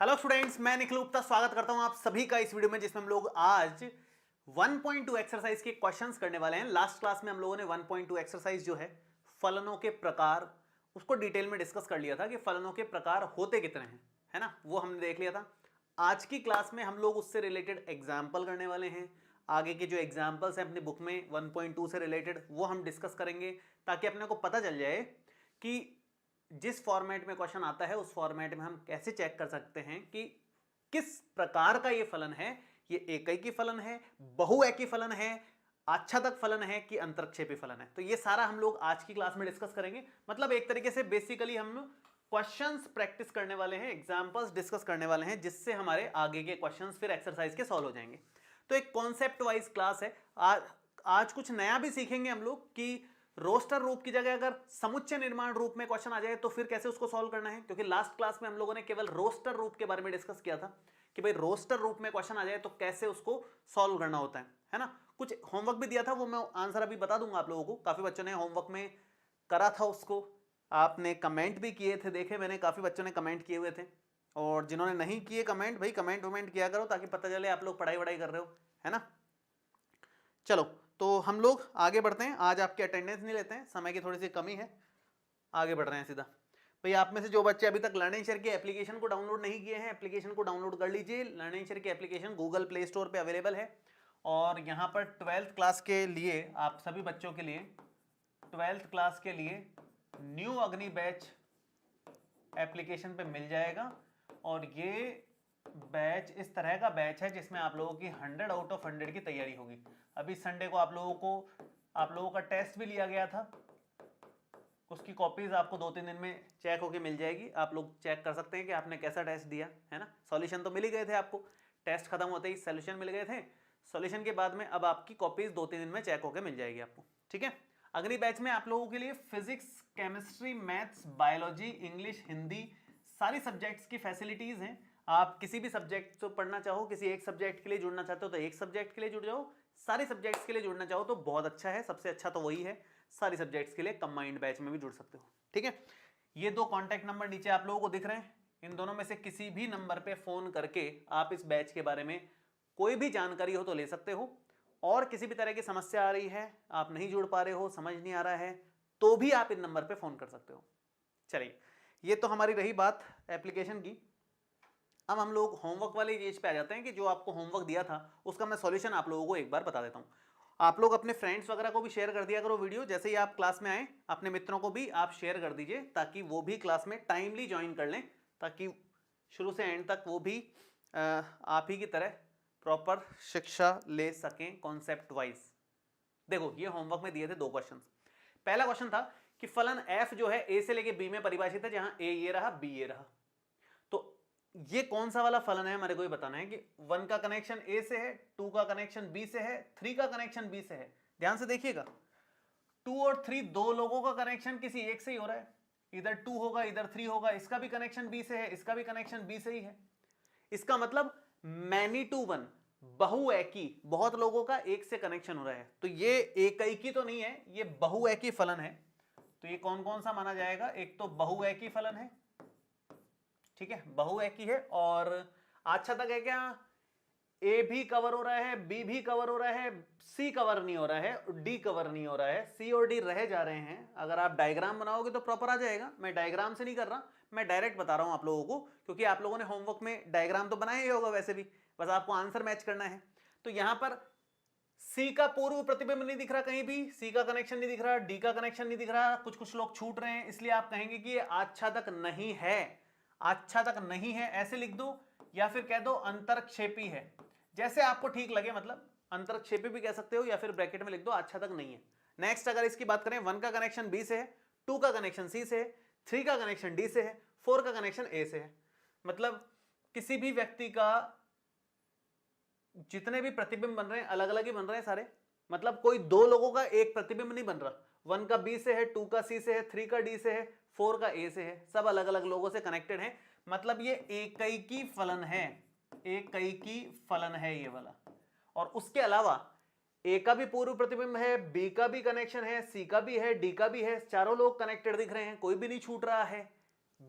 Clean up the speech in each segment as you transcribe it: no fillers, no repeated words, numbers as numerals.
Hello students, मैं निखिल गुप्ता स्वागत करता हूं आप सभी का इस वीडियो में, जिसमें हम लोग आज 1.2 एक्सरसाइज के क्वेश्चंस करने वाले हैं। लास्ट क्लास में हम लोगों ने 1.2 एक्सरसाइज जो है फलनों के प्रकार, उसको डिटेल में डिस्कस कर लिया था कि फलनों के प्रकार होते कितने हैं, है ना, वो हमने देख लिया था। आज की क्लास में हम लोग उससे रिलेटेड एग्जाम्पल करने वाले हैं। आगे के जो एग्जाम्पल्स हैं अपनी बुक में 1.2 से रिलेटेड, वो हम डिस्कस करेंगे ताकि अपने को पता चल जाए कि जिस फॉर्मेट में क्वेश्चन आता है उस फॉर्मेट में हम कैसे चेक कर सकते हैं कि किस प्रकार का ये फलन है। ये एकैकी फलन है, बहुएकी फलन है, आच्छादक फलन है कि अंतरक्षेपी फलन है। तो ये सारा हम लोग आज की क्लास में डिस्कस करेंगे। मतलब एक तरीके से बेसिकली हम क्वेश्चंस प्रैक्टिस करने वाले हैं, एग्जांपल्स डिस्कस करने वाले हैं, जिससे हमारे आगे के क्वेश्चंस फिर एक्सरसाइज के सॉल्व हो जाएंगे। तो एक कॉन्सेप्ट वाइज क्लास है। आज कुछ नया भी सीखेंगे हम लोग कि रोस्टर रूप की जगह अगर समुच्चय निर्माण रूप में क्वेश्चन आ जाए तो फिर कैसे उसको सॉल्व करना है। क्योंकि लास्ट क्लास में हम लोगों ने केवल रोस्टर रूप के बारे में डिस्कस किया था कि भाई रोस्टर रूप में क्वेश्चन आ जाए तो कैसे उसको सॉल्व करना होता है ना। कुछ होमवर्क भी दिया था, वो मैं आंसर अभी बता दूंगा आप लोगों को। काफी बच्चों ने होमवर्क में करा था उसको, आपने कमेंट भी किए थे, देखे मैंने काफी बच्चों ने कमेंट किए हुए थे। और जिन्होंने नहीं किए कमेंट, भाई कमेंट वमेंट किया करो ताकि पता चले आप लोग पढ़ाई वढ़ाई कर रहे हो, है ना। चलो तो हम लोग आगे बढ़ते हैं। आज आपके अटेंडेंस नहीं लेते हैं, समय की थोड़ी सी कमी है, आगे बढ़ रहे हैं सीधा। भाई आप में से जो बच्चे अभी तक लर्निंग शेयर के एप्लीकेशन को डाउनलोड नहीं किए हैं, एप्लीकेशन को डाउनलोड कर लीजिए। लर्निंग शेयर की एप्लीकेशन गूगल प्ले स्टोर पे अवेलेबल है। और यहाँ पर 12th क्लास के लिए, आप सभी बच्चों के लिए 12th क्लास के लिए न्यू अग्नि बैच एप्लीकेशन पे मिल जाएगा। और ये बैच इस तरह का बैच है जिसमें आप लोगों की 100 आउट ऑफ 100 की तैयारी होगी। अभी संडे को आप लोगों का टेस्ट भी लिया गया था, उसकी कॉपीज आपको 2-3 दिन में चेक होके मिल जाएगी। आप लोग चेक कर सकते हैं कि आपने कैसा टेस्ट दिया, है ना। सॉल्यूशन तो मिल ही गए थे आपको, टेस्ट खत्म होते ही सॉल्यूशन मिल गए थे। सॉल्यूशन के बाद में अब आपकी कॉपीज 2-3 दिन में चेक होके मिल जाएगी आपको, ठीक है। अगली बैच में आप लोगों के लिए physics, chemistry, maths, biology, English, Hindi, सारी सब्जेक्ट्स की फैसिलिटीज हैं। आप किसी भी सब्जेक्ट को पढ़ना चाहो, किसी एक सब्जेक्ट के लिए जुड़ना चाहते हो तो एक सब्जेक्ट के लिए जुड़ जाओ, सारी सब्जेक्ट्स के लिए जुड़ना चाहो तो बहुत अच्छा है, सबसे अच्छा तो वही है। सारी सब्जेक्ट्स के लिए कंबाइंड बैच में भी जुड़ सकते हो, ठीक है। ये 2 कॉन्टैक्ट नंबर नीचे आप लोगों को दिख रहे हैं, इन दोनों में से किसी भी नंबर पे फोन करके आप इस बैच के बारे में कोई भी जानकारी हो तो ले सकते हो। और किसी भी तरह की समस्या आ रही है, आप नहीं जुड़ पा रहे हो, समझ नहीं आ रहा है, तो भी आप इन नंबर पे फोन कर सकते हो। चलिए, ये तो हमारी रही बात एप्लीकेशन की। अब हम लोग होमवर्क वाले एज पे आ जाते हैं कि जो आपको होमवर्क दिया था उसका मैं सॉल्यूशन आप लोगों को एक बार बता देता हूं। आप लोग अपने फ्रेंड्स वगैरह को भी शेयर कर दिया करो वीडियो, जैसे ही आप क्लास में आए अपने मित्रों को भी आप शेयर कर दीजिए ताकि वो भी क्लास में टाइमली ज्वाइन कर लें, ताकि शुरू से एंड तक वो भी आप ही की तरह प्रॉपर शिक्षा ले सकें कॉन्सेप्ट वाइज। देखो, ये होमवर्क में दिए थे 2 क्वेश्चन। पहला क्वेश्चन था कि फलन f जो है ए से लेके बी में परिभाषित है, जहां ए ये रहा, बी ये रहा। तो ये कौन सा वाला फलन है हमारे को ये बताना है कि 1 का कनेक्शन ए से है, 2 का कनेक्शन बी से है, 3 का कनेक्शन बी से है। ध्यान से देखिएगा, 2 और 3 दो लोगों का कनेक्शन किसी एक से ही हो रहा है, इधर 2 होगा इधर 3 होगा, इसका भी कनेक्शन बी से है, इसका भी कनेक्शन बी से ही है। इसका मतलब मैनी टू वन, बहुएकी, बहुत लोगों का एक से कनेक्शन हो रहा है। तो ये एकैकी तो नहीं है, ये बहुएकी फलन है। तो ये कौन कौन सा माना जाएगा, एक तो बहुएकी फलन है, ठीक है, बहुएकी है। और अच्छा तक है क्या, ए भी कवर हो रहा है, बी भी कवर हो रहा है, सी कवर नहीं हो रहा है, डी कवर नहीं हो रहा है, सी और डी रह जा रहे हैं। अगर आप डायग्राम बनाओगे तो प्रॉपर आ जाएगा। मैं डायग्राम से नहीं कर रहा, मैं डायरेक्ट बता रहा हूं आप लोगों को, क्योंकि आप लोगों ने होमवर्क में डायग्राम तो बनाया ही होगा वैसे भी, बस आपको आंसर मैच करना है। तो यहां पर सी का पूर्व प्रतिबिंब नहीं दिख रहा कहीं भी, सी का कनेक्शन नहीं दिख रहा, डी का कनेक्शन नहीं दिख रहा, कुछ कुछ लोग छूट रहे हैं, इसलिए आप कहेंगे कि ये आच्छादक नहीं है। आच्छादक नहीं है ऐसे लिख दो, या फिर कह दो अंतरक्षेपी है, जैसे आपको ठीक लगे। मतलब अंतरक्षेपी भी कह सकते हो या फिर ब्रैकेट में लिख दो आच्छादक नहीं है। नेक्स्ट अगर इसकी बात करें, 1 का कनेक्शन बी से है, 2 का कनेक्शन सी से है, 3 का कनेक्शन डी से है, 4 का कनेक्शन ए से है। मतलब किसी भी व्यक्ति का जितने भी प्रतिबिंब बन रहे हैं अलग अलग ही बन रहे हैं सारे। मतलब कोई 2 लोगों का एक प्रतिबिंब नहीं बन रहा, 1 का बी से है, 2 का सी से है, 3 का डी से है, 4 का ए से है, सब अलग अलग लोगों से कनेक्टेड है। मतलब ये एकैकी फलन है, एकैकी फलन है ये वाला। और उसके अलावा ए का भी पूर्व प्रतिबिंब है, बी का भी कनेक्शन है, सी का भी है, डी का भी है, चारों लोग कनेक्टेड दिख रहे हैं, कोई भी नहीं छूट रहा है।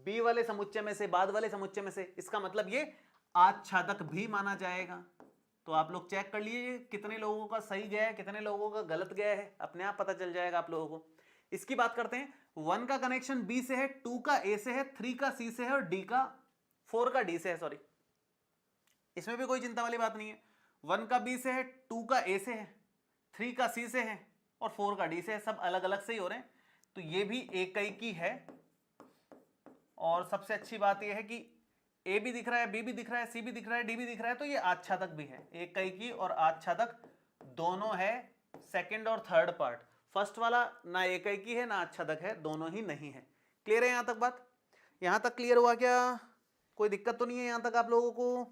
बी वाले समुच्चय में से, बाद वाले समुच्चय में से, इसका मतलब ये आच्छादक भी माना जाएगा। तो आप लोग चेक कर लीजिए कितने लोगों का सही गया है, कितने लोगों का गलत गया है, अपने आप पता चल जाएगा आप लोगों को। इसकी बात करते हैं। 1 का कनेक्शन बी से है, 2 का ए से है, 3 का सी से है और 4 का डी से है। सॉरी, इसमें भी कोई चिंता वाली बात नहीं है। 1 का बी से है, 2 का ए से है, 3 का सी से है और 4 का डी से है। सब अलग अलग से ही हो रहे हैं, तो ये भी एक ही है। और सबसे अच्छी बात यह है कि ए भी दिख रहा है, बी भी दिख रहा है, सी भी दिख रहा है, डी भी दिख रहा है, तो ये आच्छादक भी है। एक की और आच्छादक दोनों है। सेकंड और थर्ड पार्ट, फर्स्ट वाला ना एक की है ना आच्छादक है, दोनों ही नहीं है। क्लियर है यहां तक बात? यहां तक क्लियर हुआ क्या? कोई दिक्कत तो नहीं है यहां तक आप लोगों को?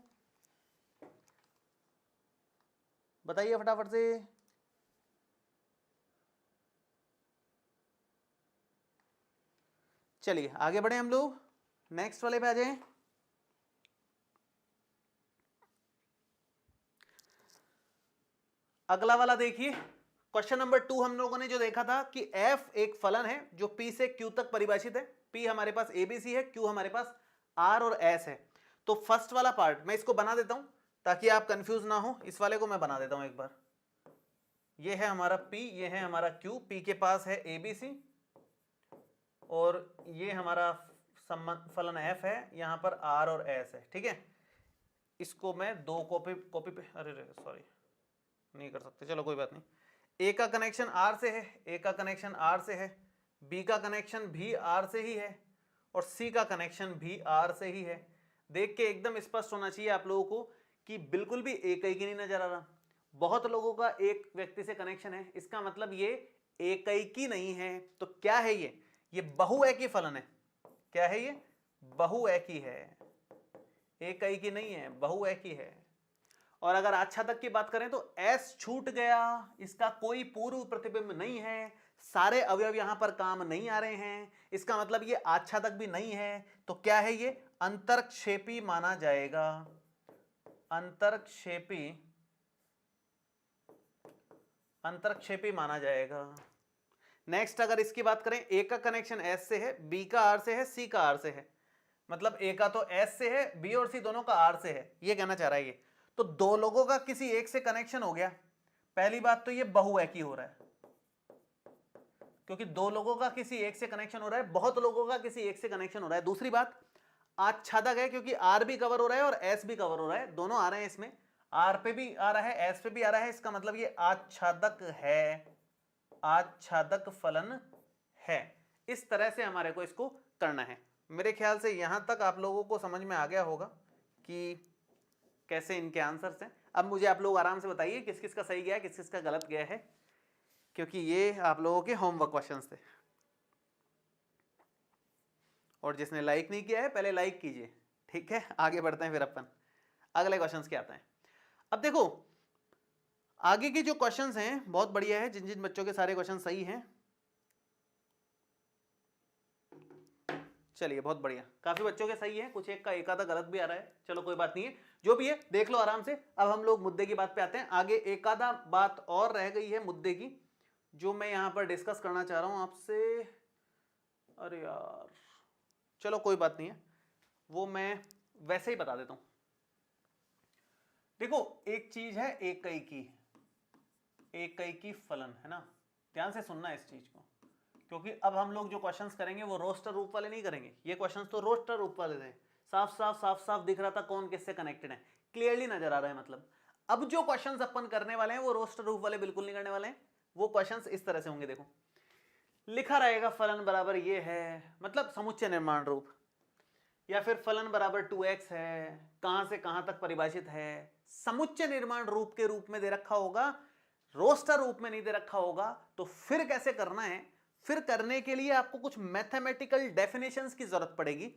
बताइए फटाफट से। चलिए आगे बढ़े हम लोग, नेक्स्ट वाले पे आ जाएं। अगला वाला देखिए, क्वेश्चन नंबर 2 हम लोगों ने जो देखा था कि f एक फलन है जो p से q तक परिभाषित है। p हमारे पास abc है, q हमारे पास r और s है। तो फर्स्ट वाला पार्ट मैं इसको बना देता हूं ताकि आप कंफ्यूज ना हो। इस वाले को मैं बना देता हूं एक बार। ये है हमारा p, ये है हमारा q, p के पास है abc और ये हमारा फलन f है, यहां पर r और s है। ठीक है, इसको मैं दो कॉपी पे, अरे सॉरी नहीं कर सकते, चलो कोई बात नहीं। ए का कनेक्शन आर से है, ए का कनेक्शन आर से है, बी का कनेक्शन भी आर से ही है और सी का कनेक्शन भी आर से ही है। देख के एकदम स्पष्ट होना चाहिए आप लोगों को कि बिल्कुल भी एक ही नहीं नजर आ रहा। बहुत लोगों का एक व्यक्ति से कनेक्शन है, इसका मतलब ये एक ही नहीं है। तो क्या है ये बहुएकी फलन है। क्या है ये? बहुएकी है, एक ही नहीं है, बहुएकी है। और अगर आच्छादक की बात करें तो S छूट गया, इसका कोई पूर्व प्रतिबिंब नहीं है, सारे अवयव यहां पर काम नहीं आ रहे हैं, इसका मतलब ये आच्छादक भी नहीं है। तो क्या है ये? अंतरक्षेपी माना जाएगा। अंतरक्षेपी माना जाएगा। नेक्स्ट अगर इसकी बात करें, ए का कनेक्शन S से है, बी का R से है, सी का R से है, मतलब ए का तो S से है, बी और सी दोनों का R से है, ये कहना चाह रहा है ये। तो दो लोगों का किसी एक से कनेक्शन हो गया। पहली बात तो ये बहुएकी हो रहा है, क्योंकि दो लोगों का किसी एक से कनेक्शन हो रहा है, बहुत लोगों का किसी एक से कनेक्शन हो रहा है। दूसरी बात आच्छादक है, क्योंकि आर भी कवर हो रहा है और एस भी कवर हो रहा है, दोनों आ रहे हैं इसमें, आर पे भी आ रहा है, एस पे भी आ रहा है, इसका मतलब ये आच्छादक है, आच्छादक फलन है। इस तरह से हमारे को इसको करना है। मेरे ख्याल से यहां तक आप लोगों को समझ में आ गया होगा कि कैसे इनके आंसर्स हैं। अब मुझे आप लोग आराम से बताइए किस किस का सही गया है, किस किस का गलत गया है, क्योंकि ये आप लोगों के होमवर्क क्वेश्चंस थे। और जिसने लाइक नहीं किया है पहले लाइक कीजिए, ठीक है। आगे बढ़ते हैं फिर अपन अगले क्वेश्चंस के आते हैं। अब देखो आगे के जो क्वेश्चंस हैं बहुत बढ़िया है, जिन जिन बच्चों के सारे क्वेश्चन सही हैं, चलिए बहुत बढ़िया, काफी बच्चों के सही है, कुछ एक का एकाधा गलत भी आ रहा है, चलो कोई बात नहीं है, जो भी है देख लो आराम से। अब हम लोग मुद्दे की बात पे आते हैं। आगे एकाधा बात और रह गई है मुद्दे की, जो मैं यहां पर डिस्कस करना चाह रहा हूं आपसे। अरे यार चलो कोई बात नहीं है, वो मैं वैसे ही बता देता हूं। देखो एक चीज है एक की फलन, है ना, ध्यान से सुनना इस चीज को, क्योंकि अब हम लोग जो क्वेश्चंस करेंगे वो रोस्टर रूप वाले नहीं करेंगे। ये क्वेश्चंस तो रोस्टर रूप वाले थे, साफ दिख रहा था कौन किससे कनेक्टेड है, क्लियरली नजर आ रहा है। मतलब अब जो क्वेश्चंस अपन करने वाले हैं वो रोस्टर रूप वाले बिल्कुल नहीं करने वाले हैं। वो क्वेश्चंस इस तरह से होंगे, देखो लिखा रहेगा फलन बराबर ये है, मतलब समुच्चय निर्माण रूप, या फिर फलन बराबर 2x है, कहां से कहां तक परिभाषित है, समुच्चय निर्माण रूप के रूप में दे रखा होगा, रोस्टर रूप में नहीं दे रखा होगा। तो फिर कैसे करना है? फिर करने के लिए आपको कुछ मैथमेटिकल डेफिनेशंस की जरूरत पड़ेगी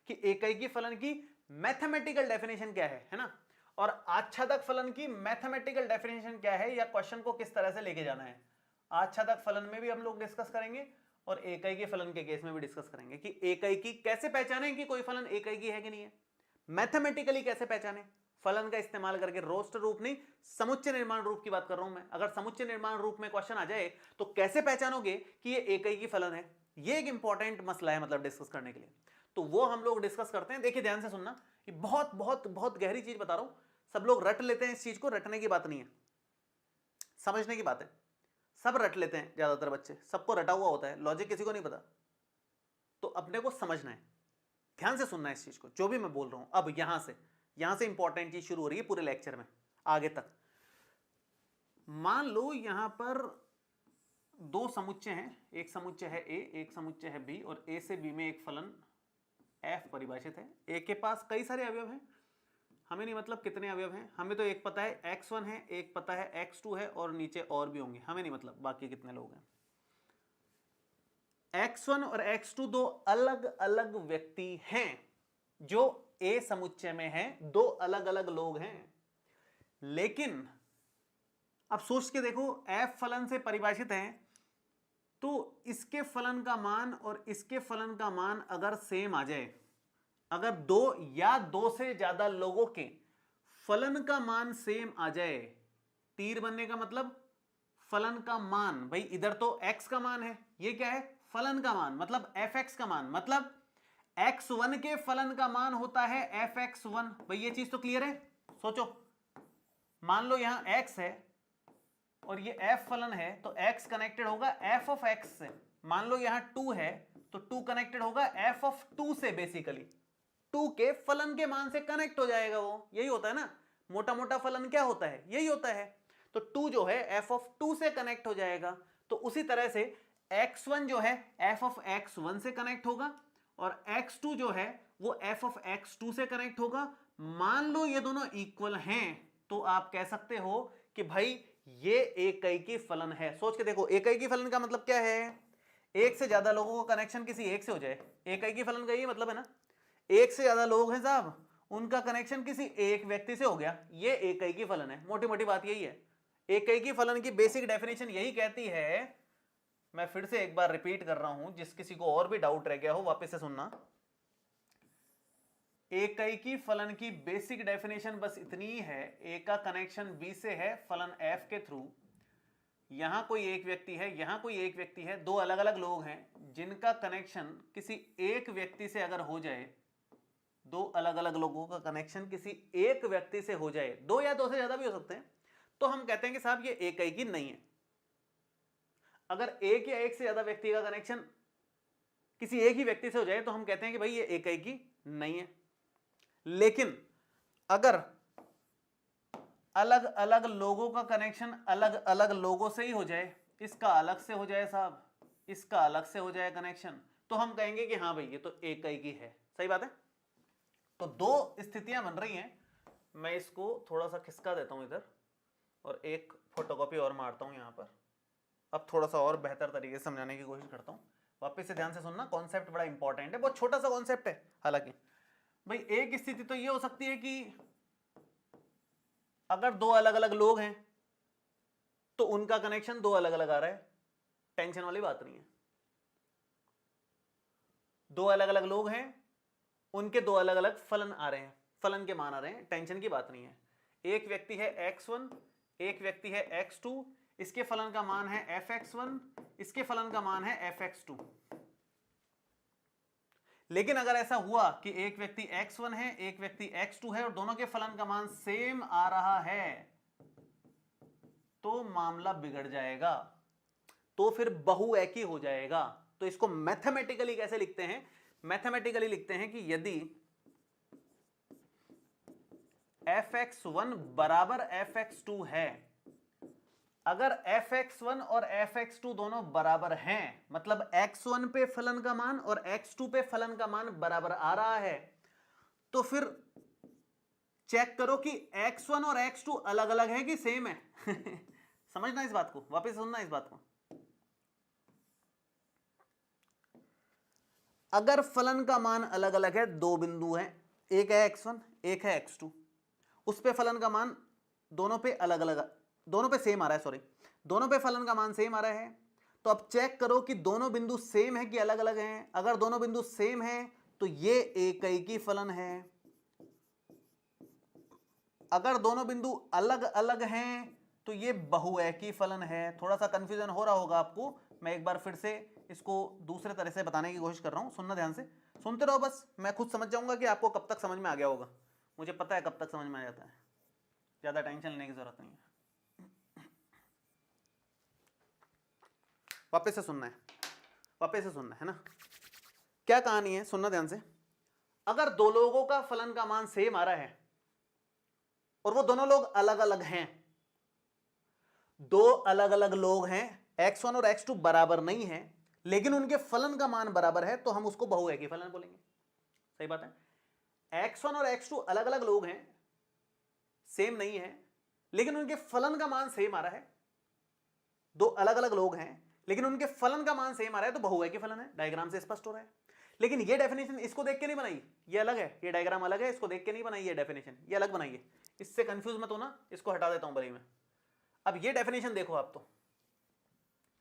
कि एकाकी फलन की मैथमेटिकल डेफिनेशन क्या है ना, और आच्छादक फलन की मैथमेटिकल डेफिनेशन क्या है, या क्वेश्चन को किस तरह से लेके जाना है। आच्छादक फलन में भी हम लोग डिस्कस करेंगे और एकाकी फलन के केस में भी डिस्कस करेंगे कि एकाकी कैसे पहचानें कि कोई फलन एकाकी है कि नहीं है, मैथमेटिकली कैसे पहचानें फलन का इस्तेमाल करके। रोस्टर रूप नहीं, समुच्चय निर्माण रूप की बात कर रहा हूं मैं। अगर समुच्चय निर्माण रूप में क्वेश्चन आ जाए तो कैसे पहचानोगे कि ये एकाकी फलन है, ये एक इंपॉर्टेंट मसला है, मतलब डिस्कस करने के लिए। तो वो हम लोग डिस्कस करते हैं। देखिए ध्यान से सुनना, ये बहुत बहुत बहुत गहरी चीज बता रहा हूं। सब लोग रट लेते हैं इस चीज को, रटने की बात नहीं है, समझने की बात है। सब रट लेते हैं, ज्यादातर बच्चे, सबको रटा हुआ होता है, लॉजिक किसी को नहीं पता। तो अपने को समझना है, ध्यान से सुनना है इस चीज को, जो भी मैं बोल रहा हूं। अब यहां से इंपॉर्टेंट चीज शुरू हो रही है पूरे लेक्चर में आगे तक। मान लो यहां पर दो समुच्चय हैं, एक समुच्चय है ए, एक समुच्चय है बी, और ए से बी में एक फलन एफ परिभाषित है। ए के पास कई सारे अवयव हैं, हमें नहीं मतलब कितने अवयव हैं, हमें तो एक पता है x1 है, एक पता है x2 है, और नीचे और भी होंगे, हमें नहीं मतलब बाकी कितने लोग हैं। x1 और x2 दो अलग अलग व्यक्ति हैं जो ए समुच्चय में हैं, दो अलग अलग लोग हैं। लेकिन अब सोच के देखो, f फलन से परिभाषित है, तो इसके फलन का मान और इसके फलन का मान अगर सेम आ जाए, अगर दो या दो से ज्यादा लोगों के फलन का मान सेम आ जाए, तीर बनने का मतलब फलन का मान, भाई इधर तो x का मान है, ये क्या है फलन का मान, मतलब fx का मान, मतलब x1 के फलन का मान होता है fx1। भाई ये चीज तो क्लियर है। सोचो, मान लो यहां x है और ये f फलन है, तो x कनेक्टेड होगा f ऑफ x से। मान लो यहां 2 है तो 2 कनेक्टेड होगा f ऑफ 2 से, बेसिकली 2 के फलन के मान से कनेक्ट हो जाएगा वो। यही होता है ना, मोटा मोटा फलन क्या होता है, यही होता है। तो 2 जो है f ऑफ 2 से कनेक्ट हो जाएगा। तो उसी तरह से x1 जो है f ऑफ x1 से कनेक्ट होगा, और x2 जो है वो f ऑफ x2 से कनेक्ट होगा। मान लो ये दोनों इक्वल हैं, तो आप कह सकते हो कि भाई ये एकैकी फलन है। सोच के देखो, एकैकी फलन का मतलब क्या है, एक से ज्यादा लोगों का कनेक्शन किसी एक से हो जाए, एकैकी फलन का यही मतलब है ना। एक से ज्यादा लोग हैं साहब, उनका कनेक्शन किसी एक व्यक्ति से हो गया, ये एकैकी फलन है। मोटी मोटी बात यही है। एकैकी फलन की बेसिक डेफिनेशन यही कहती है, मैं फिर से एक बार रिपीट कर रहा हूं, जिस किसी को और भी डाउट रह गया हो वापस से सुनना। एकैकी फलन की बेसिक डेफिनेशन बस इतनी है, ए का कनेक्शन बी से है फलन एफ के थ्रू। यहां कोई एक व्यक्ति है, यहां कोई एक व्यक्ति है, दो अलग अलग लोग हैं जिनका कनेक्शन किसी एक व्यक्ति से अगर हो जाए, दो अलग अलग लोगों का कनेक्शन किसी एक व्यक्ति से हो जाए, दो या दो से ज्यादा भी हो सकते हैं, तो हम कहते हैं कि साहब ये एकैकी नहीं है। अगर एक या एक से ज्यादा व्यक्ति का कनेक्शन किसी एक ही व्यक्ति से हो जाए, तो हम कहते हैं कि भाई ये एकैकी नहीं है। लेकिन अगर अलग अलग लोगों का कनेक्शन अलग अलग लोगों से ही हो जाए, इसका अलग से हो जाए साहब, इसका अलग से हो जाए कनेक्शन, तो हम कहेंगे कि हाँ भाई ये तो एकैकी है। सही बात है। तो दो स्थितियां बन रही हैं। मैं इसको थोड़ा सा खिसका देता हूं इधर, और एक फोटोकॉपी और मारता हूं यहां पर। अब थोड़ा सा और बेहतर तरीके से समझाने की कोशिश करता हूं। वापस से ध्यान से सुनना, कॉन्सेप्ट बड़ा इंपॉर्टेंट है, बहुत छोटा सा कॉन्सेप्ट है। हालांकि भाई एक स्थिति तो ये हो सकती है कि अगर दो अलग अलग लोग हैं तो उनका कनेक्शन दो अलग अलग आ रहा है, टेंशन वाली बात नहीं है। दो अलग अलग लोग हैं, उनके दो अलग अलग फलन आ रहे हैं, फलन के मान आ रहे हैं, टेंशन की बात नहीं है। एक व्यक्ति है x1, एक व्यक्ति है x2, इसके फलन का मान है fx1, इसके फलन का मान है fx2। लेकिन अगर ऐसा हुआ कि एक व्यक्ति x1 है, एक व्यक्ति x2 है, और दोनों के फलन का मान सेम आ रहा है, तो मामला बिगड़ जाएगा, तो फिर बहुएकी हो जाएगा। तो इसको मैथमेटिकली कैसे लिखते हैं, मैथमेटिकली लिखते हैं कि यदि fx1 बराबर fx2 है, अगर fx1 और fx2 दोनों बराबर हैं, मतलब x1 पे फलन का मान और x2 पे फलन का मान बराबर आ रहा है, तो फिर चेक करो कि x1 और x2 अलग अलग है कि सेम है। समझना इस बात को, वापस सुनना इस बात को। अगर फलन का मान अलग अलग है, दो बिंदु हैं, एक है x1 एक है x2, उस पे फलन का मान दोनों पे अलग अलग, दोनों पे सेम आ रहा है, सॉरी दोनों पे फलन का मान सेम आ रहा है। तो अब चेक करो कि दोनों बिंदु सेम है कि अलग अलग हैं। अगर दोनों बिंदु सेम है तो ये एकैकी फलन है। अगर दोनों बिंदु अलग अलग हैं तो ये बहुएकी फलन है। थोड़ा सा कंफ्यूजन हो रहा होगा आपको, मैं एक बार फिर से इसको दूसरे तरह से बताने की कोशिश कर रहा हूं, सुनना ध्यान से। सुनते रहो बस, मैं खुद समझ जाऊंगा कि आपको कब तक समझ में आ गया होगा। मुझे पता है कब तक समझ में आ जाता है, ज्यादा टेंशन लेने की जरूरत नहीं है। वापस से सुनना है, वापस से सुनना है ना। क्या कहानी है, सुनना ध्यान से। अगर दो लोगों का फलन का मान सेम आ रहा है और वो दोनों लोग अलग अलग हैं, दो अलग अलग लोग हैं, x1 और x2 बराबर नहीं है लेकिन उनके फलन का मान बराबर है, तो हम उसको बहुएकी फलन बोलेंगे। सही बात है। x1 और x2 अलग अलग लोग हैं, सेम नहीं है, लेकिन उनके फलन का मान सेम आ रहा है। दो अलग अलग लोग हैं लेकिन उनके फलन का मान सेम आ रहा है, तो बहुएकी फलन है। डायग्राम से स्पष्ट हो रहा है। लेकिन ये डेफिनेशन इसको देख के नहीं बनाई, ये अलग है, ये डायग्राम अलग है, इसको देख के नहीं बनाई ये डेफिनेशन, ये अलग बनाई है। इससे कंफ्यूज मत होना, इसको हटा देता हूं बरी में। अब ये डेफिनेशन देखो आप तो,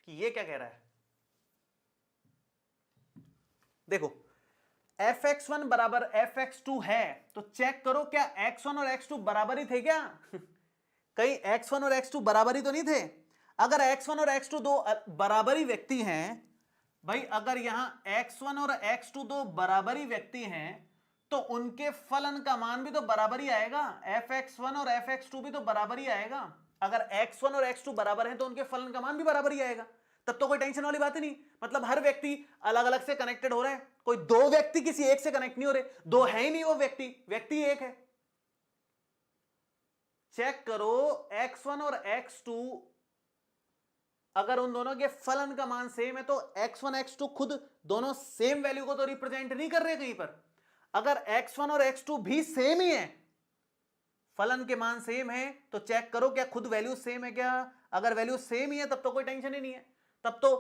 कि ये क्या कह रहा है। देखो fx1 बराबर fx2 है, तो चेक करो क्या x1 और x2 बराबर ही थे क्या? कहीं x1 और x2 बराबर ही तो नहीं थे। अगर x1 और x2 दो बराबरी व्यक्ति हैं भाई, अगर यहां x1 और x2 दो बराबरी व्यक्ति हैं, तो उनके फलन का मान भी तो बराबर ही आएगा। fx1 और fx2 भी तो बराबर ही आएगा। अगर x1 और x2 बराबर हैं तो उनके फलन का मान भी बराबर ही आएगा। तब तो कोई टेंशन वाली बात ही नहीं। मतलब हर व्यक्ति अलग अलग से कनेक्टेड हो रहा है, कोई दो व्यक्ति किसी एक से कनेक्ट नहीं हो रहे, दो है ही नहीं वो व्यक्ति, व्यक्ति एक है। चेक करो x1 और x2, अगर उन दोनों के फलन का मान सेम है तो x1 x2 खुद दोनों सेम वैल्यू को तो रिप्रेजेंट नहीं कर रहे कहीं पर। अगर x1 और x2 भी सेम ही है, फलन के मान सेम है, तो चेक करो क्या खुद वैल्यू सेम है क्या। अगर वैल्यू सेम ही है तब तो कोई टेंशन ही नहीं है, तब तो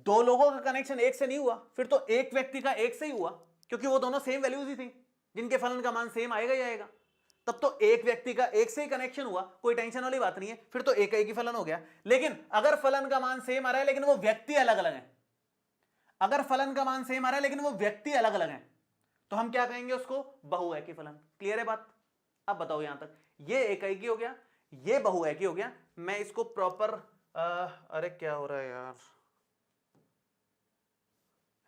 दो लोगों का कनेक्शन एक से नहीं हुआ, फिर तो एक व्यक्ति का एक से ही हुआ, क्योंकि वो दोनों सेम वैल्यूज ही थी, जिनके फलन का मान सेम आएगा ही आएगा। तब तो एक व्यक्ति का एक से ही कनेक्शन हुआ, कोई टेंशन वाली बात नहीं है, फिर तो एक ही फलन हो गया। लेकिन अगर फलन का मान सेम आ रहा है लेकिन वो व्यक्ति अलग अलग है, अगर फलन का मान सेम आ रहा है लेकिन वो व्यक्ति अलग अलग है, तो हम क्या कहेंगे उसको? बहुएकी फलन। क्लियर है बात? अब बताओ यहां तक, ये एकाएकी हो गया, ये बहुएकी हो गया। मैं इसको प्रॉपर अरे क्या हो रहा है यार,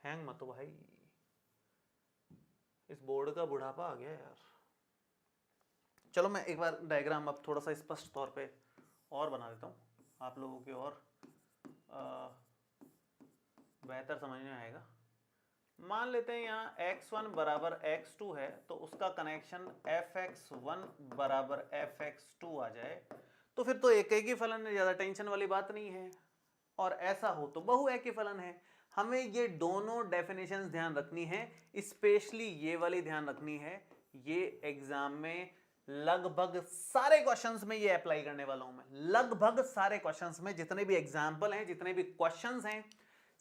हैंग मत हो भाई, इस बोर्ड का बुढ़ापा आ गया यार। चलो मैं एक बार डायग्राम अब थोड़ा सा स्पष्ट तौर पे और बना देता हूँ, आप लोगों के और बेहतर समझ में आएगा। मान लेते हैं यहाँ x1 बराबर x2 है, तो उसका कनेक्शन fx1 बराबर fx2 आ जाए, तो फिर तो एक ही फलन है, ज़्यादा टेंशन वाली बात नहीं है। और ऐसा हो तो बहुएकी फलन है। हमें ये दोनों डेफिनेशंस ध्यान रखनी है, स्पेशली ये वाली ध्यान रखनी है। ये एग्जाम में लगभग सारे क्वेश्चंस में ये अप्लाई करने वाला हूं मैं। लगभग सारे क्वेश्चंस में जितने भी एग्जाम्पल हैं, जितने भी क्वेश्चंस हैं,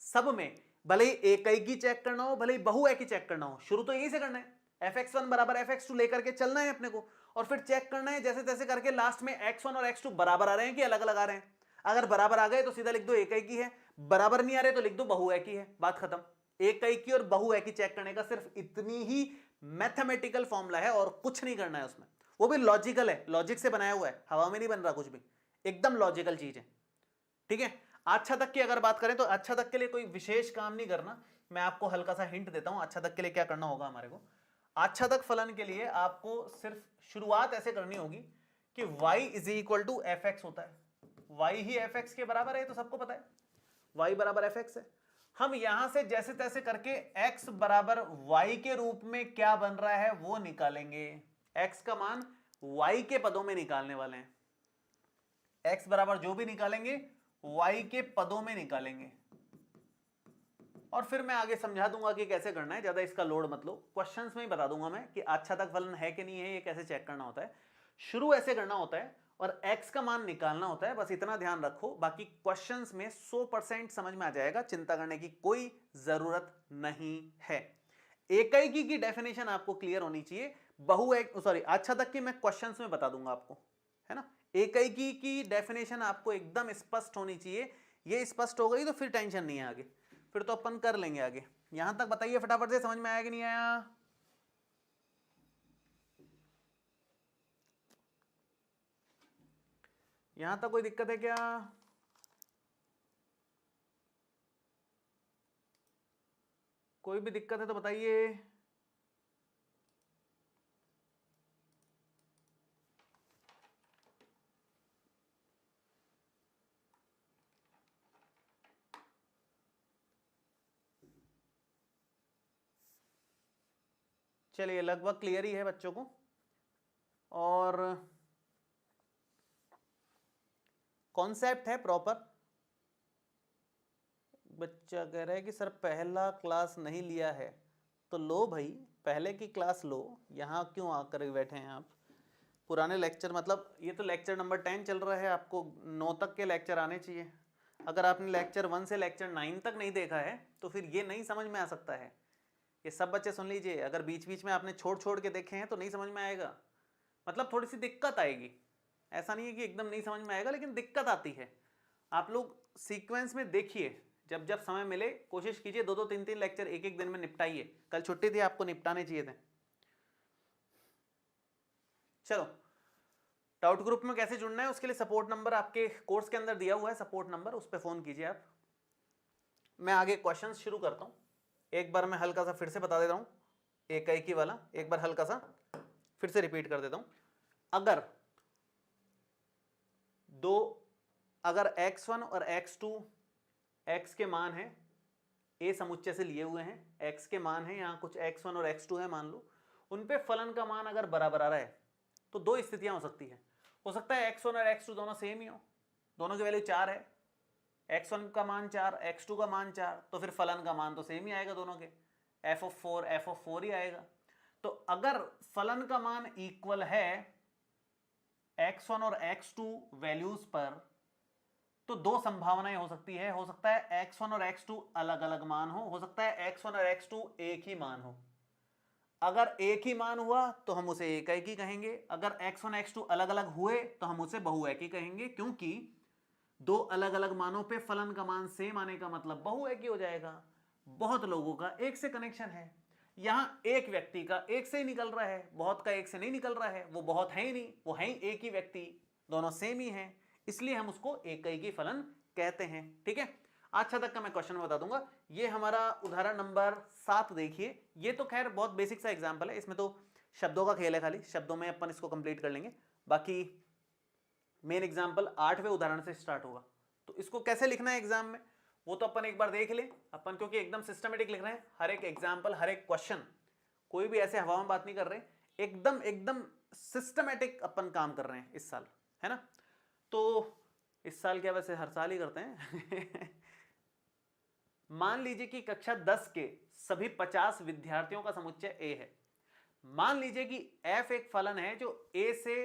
सब में भले ही एकाएकी चेक करना हो, भले ही बहुएकी चेक करना हो, शुरू तो यहीं से करना है। fx1 बराबर fx2 लेकर के चलना है अपने को, और फिर चेक करना है जैसे तैसे करके लास्ट में x1 और x2 बराबर आ रहे हैं कि अलग अलग आ रहे हैं। अगर बराबर आ गए तो सीधा लिख दो एकाएकी है, बराबर नहीं आ रहे तो लिख दो बहुएकी है, बात खत्म। एकाएकी और बहुएकी चेक करने का सिर्फ इतनी ही मैथमेटिकल फॉर्मूला है और कुछ नहीं करना है उसमें। वो भी लॉजिकल है, लॉजिक से बनाया हुआ है, हवा में नहीं बन रहा कुछ भी, एकदम लॉजिकल चीज है। ठीक है, अच्छा तक की अगर बात करें तो अच्छा तक के लिए कोई विशेष काम नहीं करना। मैं आपको हल्का सा हिंट देता हूं अच्छा तक के लिए क्या करना होगा हमारे को। अच्छा तक फलन के लिए आपको सिर्फ शुरुआत ऐसे करनी होगी कि y is equal to F X होता है। y ही एफ एक्स के बराबर है, तो सबको पता है y बराबर एफ एक्स है। हम यहां से जैसे तैसे करके x बराबर y के रूप में क्या बन रहा है वो निकालेंगे। x का मान y के पदों में निकालने वाले हैं। x बराबर जो भी निकालेंगे y के पदों में निकालेंगे, और फिर मैं आगे समझा दूंगा कि कैसे करना है। ज्यादा इसका लोड मत लो, क्वेश्चंस में ही बता दूंगा मैं कि अच्छा तक फलन है कि नहीं है, ये कैसे चेक करना होता है। शुरू ऐसे करना होता है और x का मान निकालना होता है, बस इतना ध्यान रखो। बाकी क्वेश्चंस में 100% समझ में आ जाएगा, चिंता करने की कोई जरूरत नहीं है। एकाएकी की डेफिनेशन आपको क्लियर होनी चाहिए। अच्छा तक की मैं क्वेश्चंस में बता दूंगा आपको, है ना। एकाएकी की डेफिनेशन आपको एकदम स्पष्ट होनी चाहिए। ये स्पष्ट हो गई तो फिर टेंशन नहीं है आगे, फिर तो अपन कर लेंगे आगे। यहां तक बताइए फटाफट से, समझ में आया कि नहीं आया? यहां तक कोई दिक्कत है क्या? कोई भी दिक्कत है तो बताइए। चलिए लगभग क्लियर ही है बच्चों को। और कॉन्सेप्ट है प्रॉपर। बच्चा कह रहा है कि सर पहला क्लास नहीं लिया है, तो लो भाई पहले की क्लास लो, यहाँ क्यों आकर बैठे हैं आप। पुराने लेक्चर, मतलब ये तो लेक्चर नंबर 10 चल रहा है, आपको 9 तक के लेक्चर आने चाहिए। अगर आपने लेक्चर 1 से लेक्चर 9 तक नहीं देखा है तो फिर ये नहीं समझ में आ सकता है। ये सब बच्चे सुन लीजिए, अगर बीच बीच में आपने छोड़ छोड़ के देखे हैं तो नहीं समझ में आएगा, मतलब थोड़ी सी दिक्कत आएगी। ऐसा नहीं है कि एकदम नहीं समझ में आएगा, लेकिन दिक्कत आती है। आप लोग सीक्वेंस में देखिए, जब जब समय मिले कोशिश कीजिए 2-2 3-3 लेक्चर एक एक दिन में निपटाइए। कल छुट्टी थी, आपको निपटाने चाहिए थे। चलो, डाउट ग्रुप में कैसे जुड़ना है उसके लिए सपोर्ट नंबर आपके कोर्स के अंदर दिया हुआ है, सपोर्ट नंबर, उस पर फोन कीजिए आप। मैं आगे क्वेश्चन शुरू करता हूं। एक बार मैं हल्का सा फिर से बता देता हूं, एक ही वाला एक बार हल्का सा फिर से रिपीट कर देता हूं। अगर x1 और x2 x के मान है, a समुच्चय से लिए हुए हैं, x के मान है, यहाँ कुछ x1 और x2 है मान लो, उन पे फलन का मान अगर बराबर आ रहा है तो दो स्थितियां हो सकती है। हो सकता है x1 और x2 दोनों सेम ही हो, दोनों की वैल्यू 4 है, x1 का मान 4 x2 का मान 4, तो फिर फलन का मान तो सेम ही आएगा दोनों के, f(4) ही आएगा। तो अगर फलन का मान इक्वल है x1 और x2 वैल्यूज पर, तो दो संभावनाएं हो सकती है। हो सकता है x1 और x2 अलग अलग मान हो सकता है x1 और x2 एक ही मान हो। अगर एक ही मान हुआ तो हम उसे एकाएकी कहेंगे, अगर x1 x2 अलग अलग हुए तो हम उसे बहुएकी कहेंगे, क्योंकि दो अलग अलग मानों पे फलन का मान सेम आने का मतलब बहुएकी हो जाएगा। बहुत लोगों का एक से कनेक्शन है, यहां एक व्यक्ति का एक से ही निकल रहा है, बहुत का एक से नहीं निकल रहा है, वो बहुत है ही नहीं, वो है ही एक ही व्यक्ति, दोनों सेम ही है, इसलिए हम उसको एकाएकी फलन कहते हैं। ठीक है, अच्छा तक का मैं क्वेश्चन बता दूंगा। ये हमारा उदाहरण नंबर 7 देखिए। ये तो खैर बहुत बेसिक सा एग्जांपल है, इसमें तो शब्दों का खेल है, खाली शब्दों में अपन इसको कंप्लीट कर लेंगे। बाकी मेन एग्जांपल 8वें उदाहरण से स्टार्ट होगा, तो इसको कैसे लिखना है एग्जाम में वो तो अपन एक बार देख ले अपन, क्योंकि एकदम सिस्टमेटिक लिख रहे हैं। हर एक एग्जाम्पल, हर एक क्वेश्चन, कोई भी ऐसे हवा में बात नहीं कर रहे, एकदम एकदम सिस्टमेटिक अपन काम कर रहे हैं इस साल, है ना। तो इस साल क्या, वैसे हर साल ही करते हैं मान लीजिए कि कक्षा 10 के सभी 50 विद्यार्थियों का समुच्चय A है। मान लीजिए कि f एक फलन है जो A से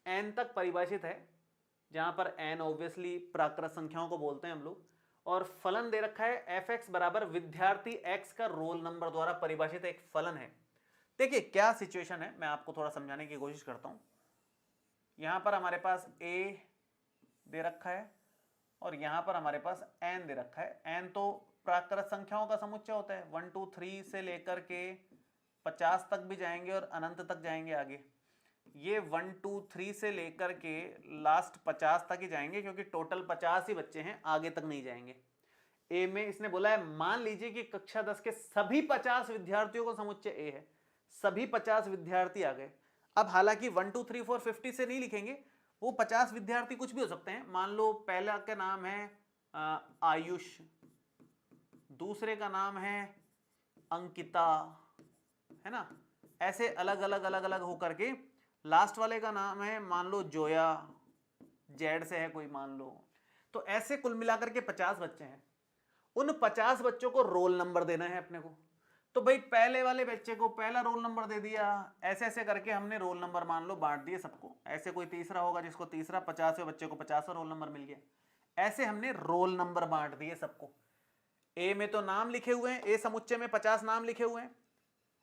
n तक परिभाषित है, जहां पर n ऑब्वियसली प्राकृत संख्याओं को बोलते हैं हम लोग, और फलन दे रखा है fx बराबर विद्यार्थी x का रोल नंबर द्वारा परिभाषित एक फलन है। देखिए क्या सिचुएशन है, मैं आपको थोड़ा समझाने की कोशिश करता हूं। यहां पर हमारे पास a दे रखा है और यहां पर हमारे पास n दे रखा है। n तो प्राकृत संख्याओं का समुच्चय होता है, 1 2 3 से लेकर के 50 तक भी जाएंगे और अनंत तक जाएंगे आगे। ये 1 2 3 से लेकर के लास्ट 50 तक ही जाएंगे, क्योंकि टोटल 50 ही बच्चे हैं, आगे तक नहीं जाएंगे। ए में इसने बोला है मान लीजिए कि कक्षा 10 के सभी 50 विद्यार्थियों को समुच्चय ए है, सभी 50 विद्यार्थी आ गए। अब हालांकि 1 2 3 4 50 से नहीं लिखेंगे, वो 50 विद्यार्थी कुछ भी हो सकते हैं। मान लो पहला का नाम है आयुष, दूसरे का नाम है अंकिता, है ना, ऐसे अलग अलग अलग अलग होकर के लास्ट वाले का नाम है मान लो जोया, जेड से है कोई मान लो। तो ऐसे कुल मिलाकर के 50 बच्चे हैं, उन 50 बच्चों को रोल नंबर देना है अपने को। तो भाई पहले वाले बच्चे को पहला रोल नंबर दे दिया, ऐसे ऐसे करके हमने रोल नंबर मान लो बांट दिए सबको। ऐसे कोई तीसरा होगा जिसको तीसरा, 50वें बच्चे को 50वां रोल नंबर मिल गया। ऐसे हमने रोल नंबर बांट दिए सबको। ए में तो नाम लिखे हुए हैं, ए समुच्चय में 50 नाम लिखे हुए हैं,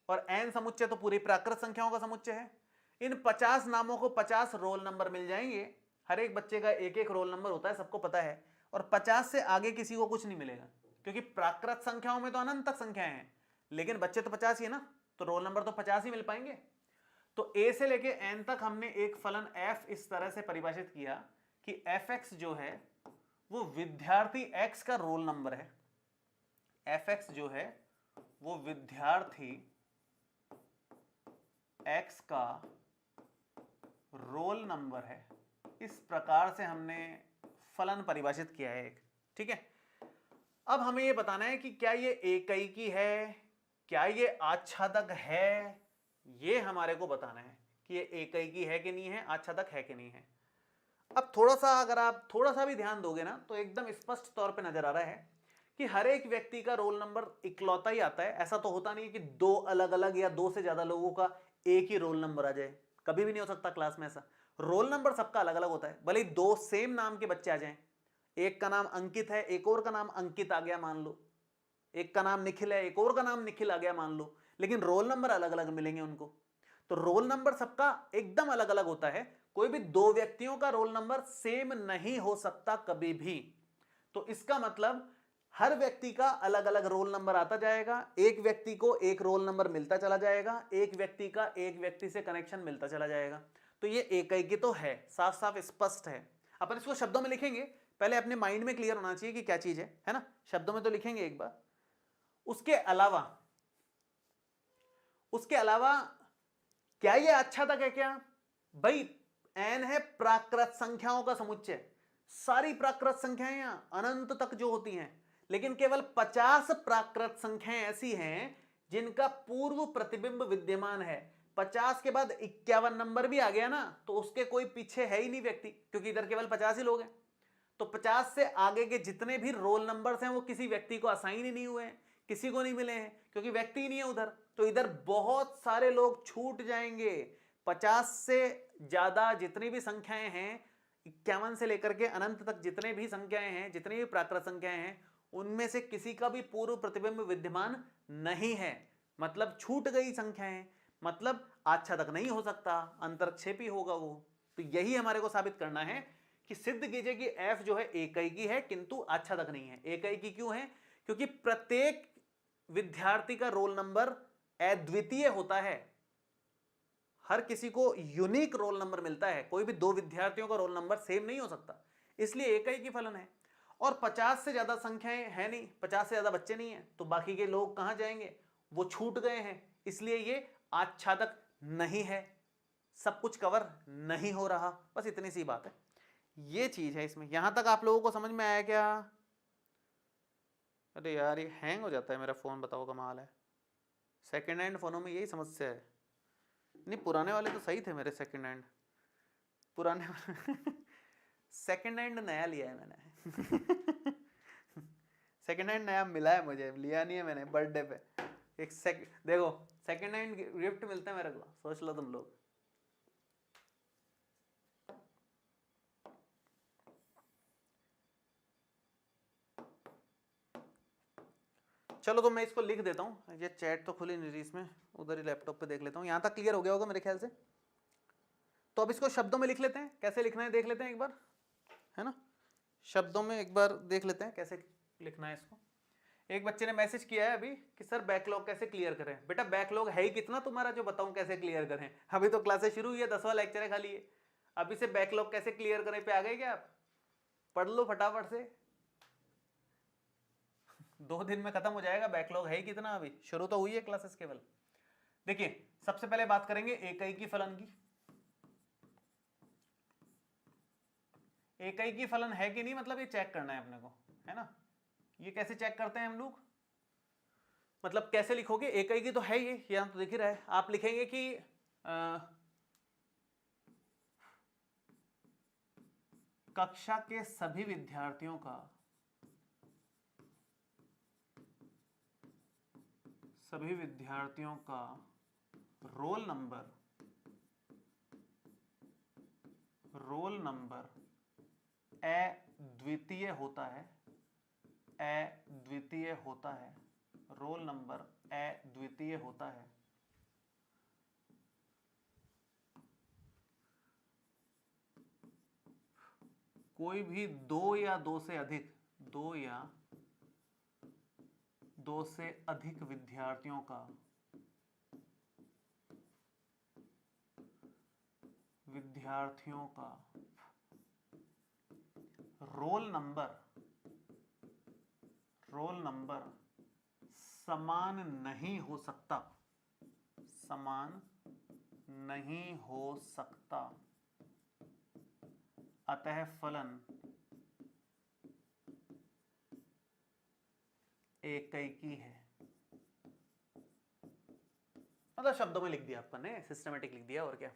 और एन समुच्चय तो पूरी प्राकृत संख्याओं का समुच्चय है। इन 50 नामों को 50 रोल नंबर मिल जाएंगे। हर एक बच्चे का एक एक रोल नंबर होता है, सबको पता है, और 50 से आगे किसी को कुछ नहीं मिलेगा, क्योंकि प्राकृत संख्याओं में तो अनंत तक संख्याएं हैं, लेकिन बच्चे तो 50 ही है ना, तो रोल नंबर तो 50 ही मिल पाएंगे। तो ए से लेके एन तक हमने एक फलन f इस तरह से परिभाषित किया कि fx जो है वो विद्यार्थी x का रोल नंबर है। fx जो है वो विद्यार्थी X का रोल नंबर है। इस प्रकार से हमने फलन परिभाषित किया है एक, ठीक है। अब हमें ये बताना है कि क्या ये एकैकी है, क्या ये आच्छादक है, ये हमारे को बताना है कि ये एकैकी है कि नहीं है, आच्छादक है कि नहीं है। अब थोड़ा सा अगर आप थोड़ा सा भी ध्यान दोगे ना तो एकदम स्पष्ट तौर पे नजर आ रहा है कि हर एक व्यक्ति का रोल नंबर इकलौता ही आता है। ऐसा तो होता नहीं कि दो अलग अलग या दो से ज्यादा लोगों का एक ही रोल नंबर आ जाए, कभी भी नहीं हो सकता क्लास में ऐसा। रोल नंबर सबका अलग अलग होता है, भले ही दो सेम नाम के बच्चे आ जाएं, एक का नाम अंकित है, एक और का नाम अंकित आ गया मान लो, एक का नाम निखिल है, एक और का नाम निखिल आ गया मान लो, लेकिन रोल नंबर अलग अलग मिलेंगे उनको। तो रोल नंबर सबका एकदम अलग अलग होता है, कोई भी दो व्यक्तियों का रोल नंबर सेम नहीं हो सकता कभी भी। तो इसका मतलब हर व्यक्ति का अलग अलग रोल नंबर आता जाएगा, एक व्यक्ति को एक रोल नंबर मिलता चला जाएगा, एक व्यक्ति का एक व्यक्ति से कनेक्शन मिलता चला जाएगा। तो ये एकैकी तो है, साफ साफ स्पष्ट है। अपन इसको शब्दों में लिखेंगे, पहले अपने माइंड में क्लियर होना चाहिए कि क्या चीज है ना। शब्दों में तो लिखेंगे एक बार। उसके अलावा क्या ये आच्छादक है क्या? भाई n है प्राकृत संख्याओं का समुच्चय, सारी प्राकृत संख्याएं यहां अनंत तक जो होती हैं, लेकिन केवल 50 प्राकृत संख्याएं ऐसी हैं जिनका पूर्व प्रतिबिंब विद्यमान है। 50 के बाद 51 नंबर भी आ गया ना तो उसके कोई पीछे है ही नहीं व्यक्ति, क्योंकि इधर केवल 50 ही लोग हैं। तो 50 से आगे के जितने भी रोल नंबर्स हैं वो किसी व्यक्ति को असाइन ही नहीं हुए हैं, किसी को नहीं मिले हैं, क्योंकि व्यक्ति ही नहीं है उधर। तो इधर बहुत सारे लोग छूट जाएंगे। 50 से ज्यादा जितनी भी संख्याएं हैं, 51 से लेकर के अनंत तक जितने भी संख्याएं हैं, जितनी भी प्राकृत संख्याएं हैं, उनमें से किसी का भी पूर्व प्रतिबिंब विद्यमान नहीं है। मतलब छूट गई संख्याएं, मतलब आच्छादक नहीं हो सकता, अंतरक्षेपी होगा वो। तो यही हमारे को साबित करना है कि सिद्ध कीजिए कि f जो है एकैकी है किंतु आच्छादक नहीं है। एकैकी क्यों है? क्योंकि प्रत्येक विद्यार्थी का रोल नंबर अद्वितीय होता है, हर किसी को यूनिक रोल नंबर मिलता है, कोई भी दो विद्यार्थियों का रोल नंबर सेम नहीं हो सकता, इसलिए एकैकी फलन है। और 50 से ज्यादा संख्याएं है नहीं, 50 से ज्यादा बच्चे नहीं है, तो बाकी के लोग कहां जाएंगे? वो छूट गए हैं, इसलिए ये आच्छादक नहीं है, सब कुछ कवर नहीं हो रहा। बस इतनी सी बात है, ये चीज है इसमें। यहां तक आप लोगों को समझ में आया क्या? अरे यार ये हैंग हो जाता है मेरा फोन, बताओ कमाल है। सेकेंड हैंड फोनों में यही समस्या है। नहीं पुराने वाले तो सही थे मेरे, सेकेंड हैंड पुराने सेकेंड हैंड नया लिया है मैंने सेकेंड हैंड नया मिला है मुझे, लिया नहीं है मैंने बर्थडे पे। एक देखो सेकेंड हैंड गिफ्ट मिलते हैं मेरे को, सोच लो तुम लोग। चलो तो मैं इसको लिख देता हूँ, ये चैट तो खुली नहीं रही इसमें, उधर ही लैपटॉप पे देख लेता हूँ। यहाँ तक क्लियर हो गया होगा मेरे ख्याल से। तो अब इसको शब्दों में लिख लेते हैं, कैसे लिखना है देख लेते हैं एक बार, है ना। शब्दों में एक बार देख लेते हैं कैसे लिखना है इसको। एक बच्चे ने मैसेज किया है अभी कि सर बैकलॉग कैसे क्लियर करें। बेटा बैकलॉग है ही कितना तुम्हारा जो बताऊं कैसे क्लियर करें? अभी तो क्लासेस शुरू हुई है, 10वां लेक्चर है खाली है। अभी से बैकलॉग कैसे क्लियर करें पे आ गए क्या आप? पढ़ लो फटाफट से, 2 दिन में खत्म हो जाएगा। बैकलॉग है ही कितना, अभी शुरू तो हुई है क्लासेस केवल। देखिए सबसे पहले बात करेंगे एकैकी फलन की। एकैकी फलन है कि नहीं, मतलब ये चेक करना है अपने को, है ना। ये कैसे चेक करते हैं हम लोग, मतलब कैसे लिखोगे? एकैकी तो है ये, यहां तो दिख ही रहा है। आप लिखेंगे कि कक्षा के सभी विद्यार्थियों का रोल नंबर अद्वितीय होता है, रोल नंबर अद्वितीय होता है। कोई भी दो या दो से अधिक विद्यार्थियों का रोल नंबर समान नहीं हो सकता, समान नहीं हो सकता, अतः फलन एकैकी है। मतलब शब्दों में लिख दिया अपन ने, सिस्टमेटिक लिख दिया, और क्या।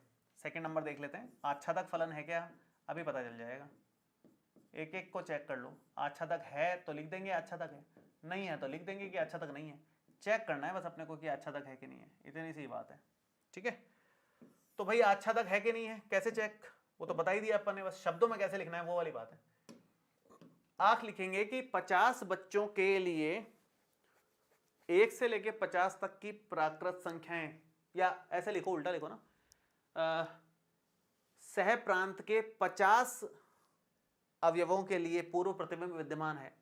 सेकंड नंबर देख लेते हैं, आच्छादक फलन है क्या, अभी पता चल जाएगा। एक एक को चेक कर लो, आच्छादक है तो लिख देंगे आच्छादक है, नहीं है तो लिख देंगे कि आच्छादक नहीं है। चेक करना है बस अपने को कि आच्छादक है कि नहीं है, इतनी सी बात है, ठीक है। तो भाई आच्छादक है कि नहीं है, कैसे चेक, वो तो बता ही दिया अपन ने, बस शब्दों में कैसे लिखना है वो वाली बात है। आप लिखेंगे कि 50 बच्चों के लिए 1 से लेके 50 तक की प्राकृत संख्याएं, या ऐसे लिखो, उल्टा लिखो ना, सह प्रांत के 50 अवयवों के लिए पूर्व प्रतिबिंब विद्यमान है।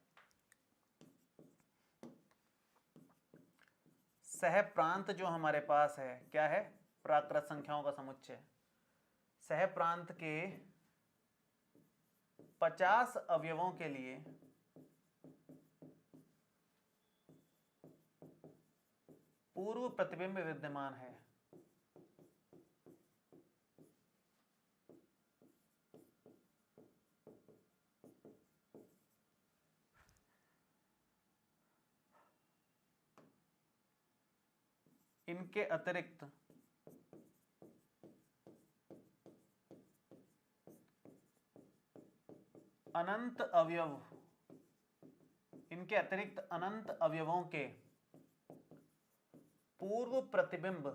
सह प्रांत जो हमारे पास है क्या है, प्राकृत संख्याओं का समुच्चय। सह प्रांत के 50 अवयवों के लिए पूर्व प्रतिबिंब विद्यमान है। इनके अतिरिक्त अनंत अवयव, इनके अतिरिक्त अनंत अवयवों के पूर्व प्रतिबिंब,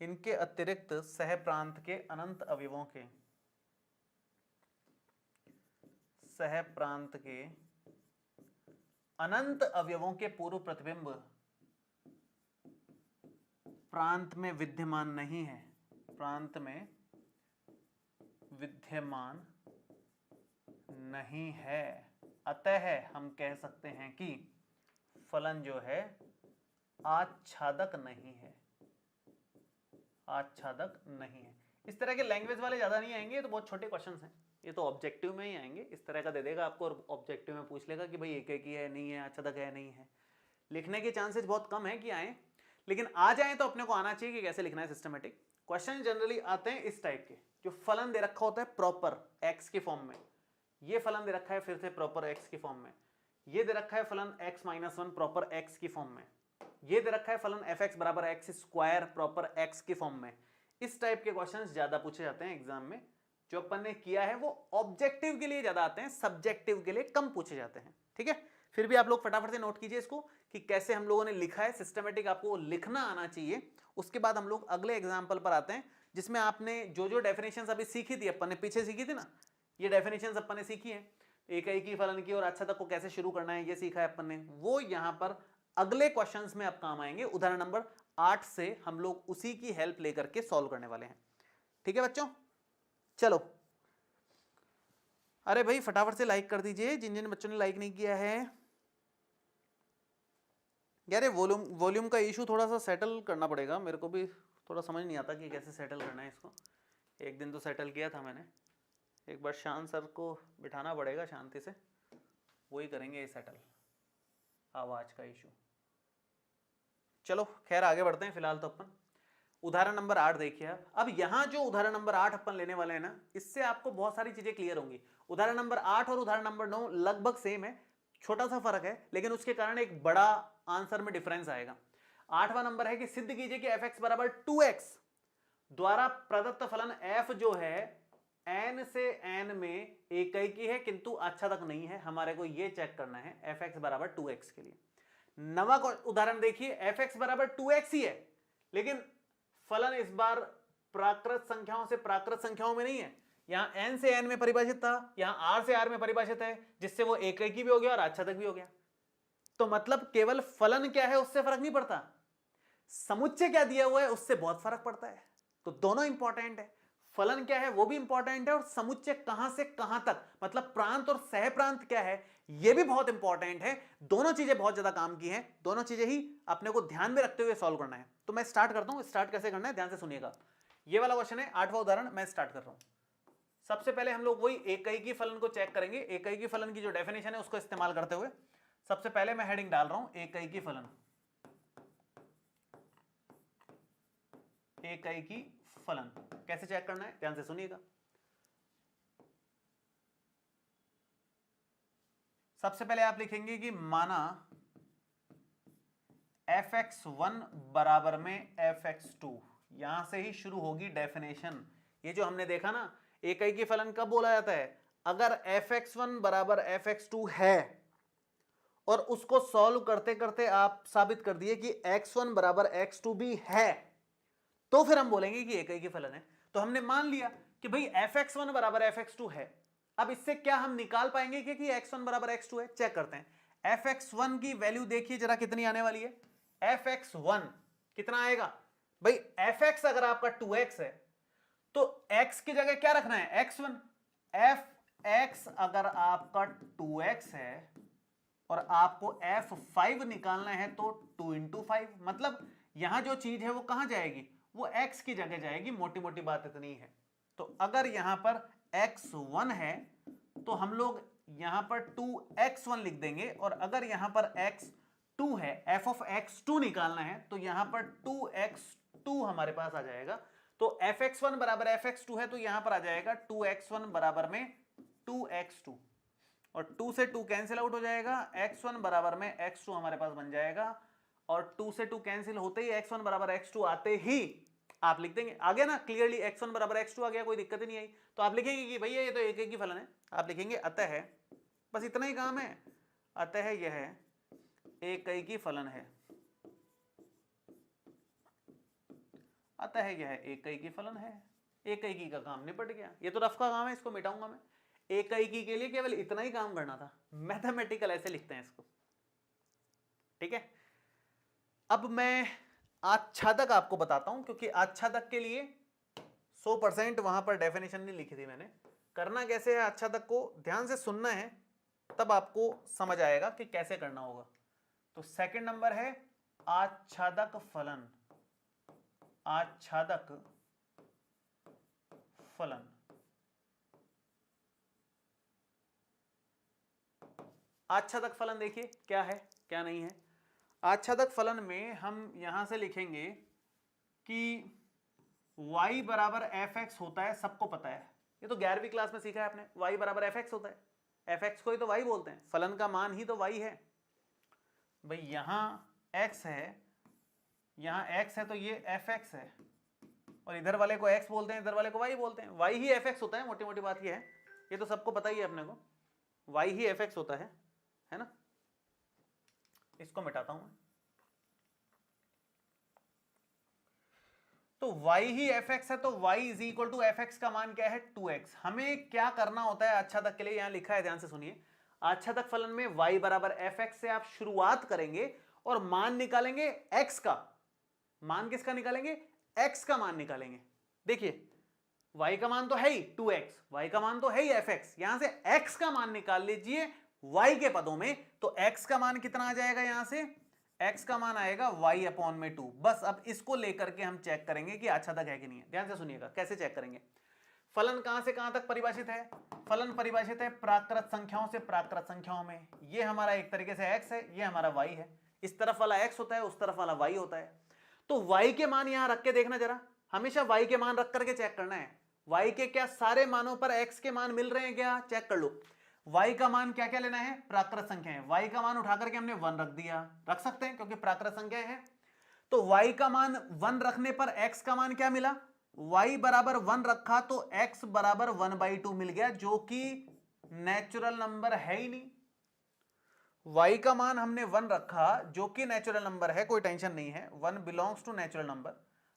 इनके अतिरिक्त सह प्रांत के अनंत अवयवों के, सह प्रांत के अनंत अवयवों के पूर्व प्रतिबिंब प्रांत में विद्यमान नहीं है, प्रांत में विद्यमान नहीं है, अतः हम कह सकते हैं कि फलन जो है आच्छादक नहीं है, आच्छादक नहीं है। इस तरह के लैंग्वेज वाले ज्यादा नहीं आएंगे, ये तो बहुत छोटे क्वेश्चंस हैं, ये तो ऑब्जेक्टिव में ही आएंगे। इस तरह का दे देगा आपको और ऑब्जेक्टिव में पूछ लेगा कि भाई एक ही है, नहीं है, आच्छादक है, नहीं है। लिखने के चांसेस बहुत कम है कि आए, लेकिन आ जाए तो अपने को आना चाहिए कि कैसे लिखना है सिस्टमेटिक। क्वेश्चन जनरली आते हैं इस टाइप के, जो फलन दे रखा होता है प्रॉपर एक्स के फॉर्म में, ये फलन दे रखा है फिर से प्रॉपर एक्स की फॉर्म में, ये दे रखा है फलन x-1 प्रॉपर x की फॉर्म में, ये दे रखा है फलन fx बराबर x² प्रॉपर x की फॉर्म में। इस टाइप के क्वेश्चंस ज्यादा पूछे जाते हैं एग्जाम में। जो अपन ने किया है वो ऑब्जेक्टिव के लिए ज्यादा आते हैं, सब्जेक्टिव के लिए कम पूछे जाते हैं, ठीक है। फिर भी आप लोग फटाफट से नोट कीजिए इसको कि कैसे हम लोगों ने लिखा है, सिस्टमेटिक आपको लिखना आना चाहिए। उसके बाद हम लोग अगले एग्जाम्पल पर आते हैं, जिसमें आपने जो जो डेफिनेशंस अभी सीखी थी, अपन ने पीछे सीखी थी ना, ये डेफिनेशंस अपन ने सीखी है, एकैकी फलन की और आच्छादक को कैसे शुरू करना है ये सीखा है अपन ने, वो यहां पर अगले क्वेश्चंस में अब काम आएंगे। उदाहरण नंबर 8 से हम लोग उसी की हेल्प लेकर के सॉल्व करने वाले हैं, ठीक है बच्चों। चलो, अरे भाई फटाफट से लाइक कर दीजिए जिन जिन बच्चों ने लाइक नहीं किया है। यार ये वॉल्यूम का इशू थोड़ा सा सेटल करना पड़ेगा, मेरे को भी थोड़ा समझ नहीं आता कि कैसे सेटल करना है इसको। एक दिन तो सेटल किया था मैंने, एक बार शान सर को बिठाना पड़ेगा शांति से, वही करेंगे ये सेटल, आवाज का इशू। चलो खैर आगे बढ़ते हैं। फिलहाल तो अपन उदाहरण नंबर 8 देखिए। अब यहां जो उदाहरण नंबर 8 अपन लेने वाले हैं ना, इससे आपको बहुत सारी चीजें क्लियर होंगी। उदाहरण नंबर 8 और उदाहरण नंबर 9 लगभग सेम है, छोटा सा फर्क है, लेकिन उसके कारण एक बड़ा आंसर में डिफरेंस आएगा। 8वां नंबर है कि सिद्ध कीजिए कि fx बराबर 2x द्वारा प्रदत्त फलन f जो है n से n में एकैकी है किंतु आच्छादक नहीं है। हमारे को यह चेक करना है fx बराबर 2x के लिए। 9वां उदाहरण देखिए, fx बराबर 2x ही है, लेकिन फलन इस बार प्राकृत संख्याओं से प्राकृत संख्याओं में नहीं है। यहां n से n में परिभाषित था, यहां r से r में परिभाषित है, जिससे वो एकैकी भी हो गया और आच्छादक भी हो गया। तो मतलब केवल फलन क्या है उससे फर्क नहीं पड़ता, समुच्चय क्या दिया हुआ है उससे बहुत फर्क पड़ता है। तो दोनों इंपॉर्टेंट है, फलन क्या है वो भी इंपॉर्टेंट है, और समुच्चय कहां से कहां तक, मतलब प्रांत और सह प्रांत क्या है ये भी बहुत इंपॉर्टेंट है। दोनों चीजें बहुत ज्यादा काम की हैं, दोनों चीजें ही अपने को ध्यान में रखते हुए सॉल्व करना है। तो मैं स्टार्ट करता हूं, स्टार्ट कैसे करना है ध्यान से सुनिएगा। ये वाला क्वेश्चन है 8वां उदाहरण, मैं स्टार्ट कर रहा हूं। सबसे पहले हम लोग वही एकैकी फलन को चेक करेंगे, एकैकी फलन की जो डेफिनेशन है उसको इस्तेमाल करते हुए। सबसे पहले मैं हेडिंग डाल रहा हूं एकैकी फलन, एकैकी फलन। कैसे चेक करना है ध्यान से सुनिएगा। सबसे पहले आप लिखेंगे कि माना fx1 बराबर में fx2, यहां से ही शुरू होगी डेफिनेशन। ये जो हमने देखा ना, एकैकी फलन कब बोला जाता है, अगर fx1 बराबर fx2 है और उसको सॉल्व करते करते आप साबित कर दिए कि x1 बराबर x2 भी है, तो फिर हम बोलेंगे कि एकैकी फलन है। तो हमने मान लिया कि भाई fx1 बराबर fx2 है। अब इससे क्या हम निकाल पाएंगे कि x1 बराबर x2 है? चेक करते हैं। fx1 की वैल्यू देखिए जरा कितनी आने वाली है। fx1 कितना आएगा भाई, fx अगर आपका 2x है तो x की जगह क्या रखना है, x1। fx अगर आपका 2x है और आपको f5 निकालना है तो 2 into 5, मतलब यहां जो चीज है वो कहां जाएगी, वो x की जगह जाएगी। मोटी मोटी बात इतनी है। तो अगर यहां पर x1 है तो हम लोग यहां पर 2x1 लिख देंगे, और अगर यहां पर x2 है, f of x2 निकालना है, तो यहां पर 2x2 हमारे पास आ जाएगा। तो fx1 बराबर fx2 है तो यहां पर आ जाएगा 2x1 बराबर में 2x2, और 2 से 2 कैंसिल आउट हो जाएगा, x1 बराबर में x2 हमारे पास बन जाएगा। और 2 से 2 कैंसिल होते ही x1 बराबर x2 आते ही आप लिख देंगे, आ गया ना क्लियरली, x1 बराबर x2 आ गया, कोई दिक्कत ही नहीं आई। तो आप लिखेंगे कि भैया ये तो एकैकी फलन है, आप लिखेंगे अतः, बस इतना ही काम है, अतः यह एकैकी फलन है, अतः यह एकैकी फलन है। एकैकी का काम निपट गया। ये तो रफ का काम है, इसको मिटाऊंगा मैं। एकैकी के लिए केवल इतना ही काम करना था। मैथमेटिकल ऐसे लिखते हैं इसको, ठीक है। अब मैं आच्छादक आपको बताता हूं, क्योंकि आच्छादक के लिए 100% वहां पर डेफिनेशन नहीं लिखी थी मैंने। करना कैसे है आच्छादक को, ध्यान से सुनना है, तब आपको समझ आएगा कि कैसे करना होगा। तो सेकंड नंबर है आच्छादक फलन, आच्छादक फलन। आच्छादक फलन देखिए क्या है क्या नहीं है। आच्छादक फलन में हम यहां से लिखेंगे कि y बराबर fx होता है, सबको पता है, ये तो 11वीं क्लास में सीखा है आपने। y बराबर fx होता है, fx को ही तो y बोलते हैं, फलन का मान ही तो y है भाई। यहां x है, यहां x है तो ये fx है, और इधर वाले को x बोलते हैं, इधर वाले को y बोलते हैं। y ही fx होता है, मोटी मोटी बात ये है, ये तो सबको पता ही है अपने को, y ही fx होता है ना। इसको मिटाता हूं मैं, तो y ही fx है, तो y is equal to fx का मान क्या है, 2x। हमें क्या करना होता है आच्छादक के लिए, यहां लिखा है ध्यान से सुनिए। आच्छादक फलन में y बराबर fx से आप शुरुआत करेंगे और मान निकालेंगे x का। मान किसका निकालेंगे, x का मान निकालेंगे। देखिए y का मान तो है ही 2x, y का मान तो है ही fx, यहां से x का मान निकाल लीजिए y के पदों में, तो x का मान कितना आ जाएगा, यहां से x का मान आएगा y अपॉन में 2। बस अब इसको लेकर के हम चेक करेंगे कि आच्छादक है कि नहीं है। ध्यान से सुनिएगा कैसे चेक करेंगे। फलन कहां से कहां तक परिभाषित है, फलन परिभाषित है प्राकृत संख्याओं से प्राकृत संख्याओं में। ये हमारा एक तरीके से x है, ये हमारा y है, इस तरफ वाला x होता है, उस तरफ वाला y होता है। तो y के मान यहां रख के देखना जरा, हमेशा y के मान रख करके चेक करना है। y के क्या सारे मानों पर x के मान मिल रहे हैं क्या, चेक कर लो। y का मान क्या क्या लेना है, प्राकृत संख्या है, y का मान उठा करके हमने 1 रख दिया, रख सकते हैं क्योंकि प्राकृत संख्या है। तो y का मान 1 रखने पर x का मान क्या मिला, y बराबर 1 रखा तो x बराबर 1/2 मिल गया, जो कि नेचुरल नंबर है ही नहीं। y का मान हमने 1 रखा जो कि नेचुरल नंबर है, कोई टेंशन नहीं है, 1 बिलोंग्स टू नेचुरल नंबर।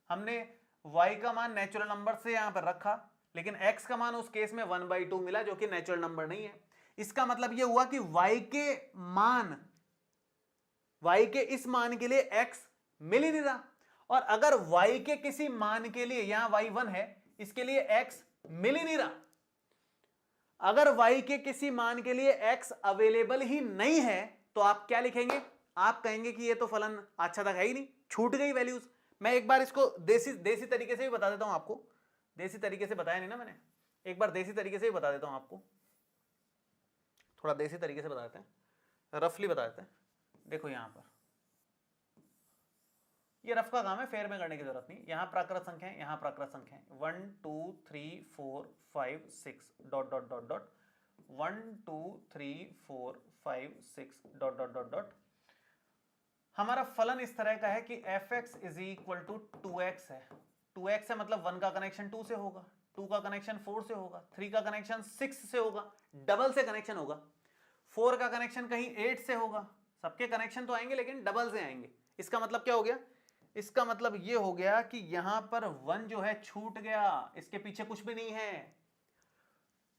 हमने y का मान नेचुरल नंबर से यहां पर रखा, लेकिन x का मान उस केस में 1/2 मिला जो कि नेचुरल नंबर नहीं है। इसका मतलब यह हुआ कि y के मान, y के इस मान के लिए x मिल ही नहीं रहा, और अगर y के किसी मान के लिए, यहां y1 है, इसके लिए x मिल ही नहीं रहा, अगर y के किसी मान के लिए x अवेलेबल ही नहीं है, तो आप क्या लिखेंगे, आप कहेंगे कि ये तो फलन आच्छादक है ही नहीं, छूट गई वैल्यूज। मैं एक बार इसको देसी तरीके से भी बता देता हूं आपको, देसी तरीके से बताया नहीं ना मैंने, एक बार देसी तरीके से भी बता देता हूं आपको, थोड़ा देसी तरीके से बता देते हैं। रफली बता देते हैं। देखो यहां पर ये रफ का काम है, फेयर में करने की जरूरत नहीं। यहां प्राकृत संख्या है, यहां प्राकृत संख्या है, 1 2 3 4 5 6 dot dot dot dot 1 2 3 4 5 6 dot dot dot dot. हमारा फलन इस तरह का है कि fx is equal to 2x है। 2x है मतलब 1 का कनेक्शन 2 से होगा, 2 का कनेक्शन 4 से होगा, 3 का कनेक्शन 6 से होगा, डबल से कनेक्शन होगा, 4 का कनेक्शन कहीं 8 से होगा। सबके कनेक्शन तो आएंगे लेकिन डबल से आएंगे। इसका मतलब क्या हो गया? इसका मतलब ये हो गया कि यहां पर 1 जो है छूट गया, इसके पीछे कुछ भी नहीं है।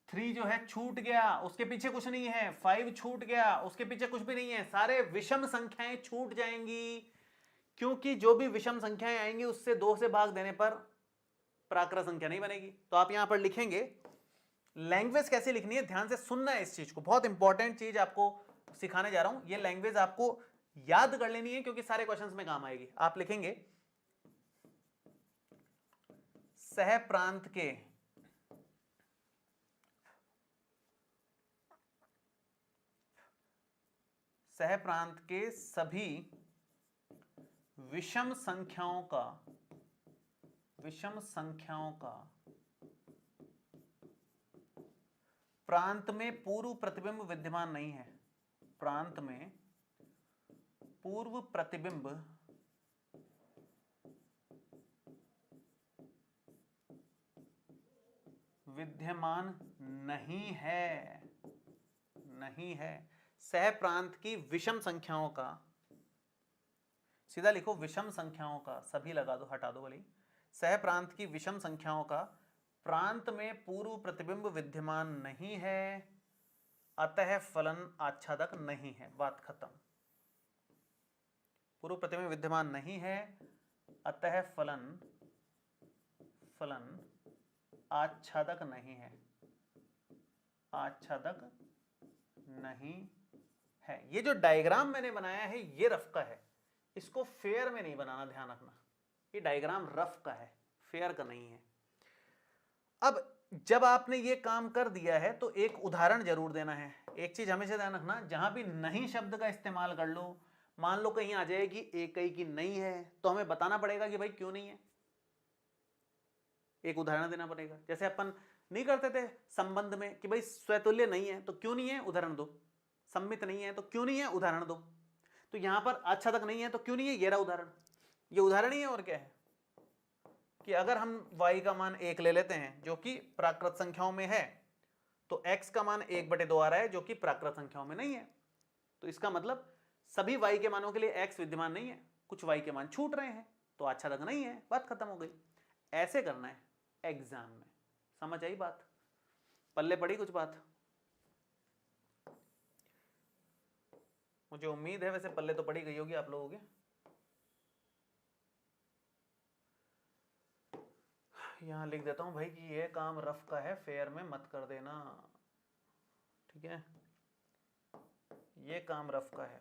3 जो है छूट गया, उसके पीछे कुछ नहीं है। 5 छूट गया, उसके पीछे कुछ भी नहीं है। सारे विषम संख्याएं छूट जाएंगी, क्योंकि जो भी विषम संख्याएं आएंगी उससे 2 से भाग देने पर प्राकृत संख्या नहीं बनेगी। तो आप यहां पर लिखेंगे, लैंग्वेज कैसे लिखनी है ध्यान से सुनना है इस चीज को, बहुत इंपॉर्टेंट चीज आपको सिखाने जा रहा हूं। ये लैंग्वेज आपको याद कर लेनी है क्योंकि सारे क्वेश्चंस में काम आएगी। आप लिखेंगे सह प्रांत के सभी विषम संख्याओं का प्रांत में पूर्व प्रतिबिंब विद्यमान नहीं है। प्रांत में पूर्व प्रतिबिंब विद्यमान नहीं है। सह प्रांत की विषम संख्याओं का, सीधा लिखो विषम संख्याओं का, सभी लगा दो, हटा दो वाली। सह प्रांत की विषम संख्याओं का प्रांत में पूर्व प्रतिबिंब विद्यमान नहीं है, अतः फलन आच्छादक नहीं है। बात खत्म। पूर्व प्रतिबिंब विद्यमान नहीं है, अतः फलन आच्छादक नहीं है। आच्छादक नहीं है। ये जो डायग्राम मैंने बनाया है ये रफ का है, इसको फेयर में नहीं बनाना, ध्यान रखना। ये डायग्राम रफ का है, फेयर का नहीं है। अब जब आपने ये काम कर दिया है तो एक उदाहरण जरूर देना है। एक चीज हमेशा ध्यान रखना, जहां भी नहीं शब्द का इस्तेमाल कर लो, मान लो कहीं आ जाए कि एकई की नहीं है, तो हमें बताना पड़ेगा कि भाई क्यों नहीं है, एक उदाहरण देना पड़ेगा। जैसे अपन नहीं करते थे संबंध में कि भाई स्वतुल्य नहीं है तो क्यों नहीं है, उदाहरण दो। सम्मित नहीं है तो क्यों नहीं है, उदाहरण दो। तो यहां पर आच्छादक नहीं है तो क्यों नहीं है, ये रहा उदाहरण। ये उदाहरण ही है और क्या है कि अगर हम y का मान 1 ले लेते हैं जो कि प्राकृत संख्याओं में है, तो x का मान 1/2 आ रहा है जो कि प्राकृत संख्याओं में नहीं है। तो इसका मतलब सभी y के मानों के लिए x विद्यमान नहीं है, कुछ y के मान छूट रहे हैं, तो आच्छादक नहीं है। बात खत्म हो गई। ऐसे करना है एग्जाम में। समझ आई बात? पल्ले पड़ी कुछ बात? मुझे उम्मीद है, वैसे पल्ले तो पड़ी गई होगी आप लोगों के। यहां लिख देता हूं भाई कि ये काम रफ का है, फेयर में मत कर देना, ठीक है? ये काम रफ का है,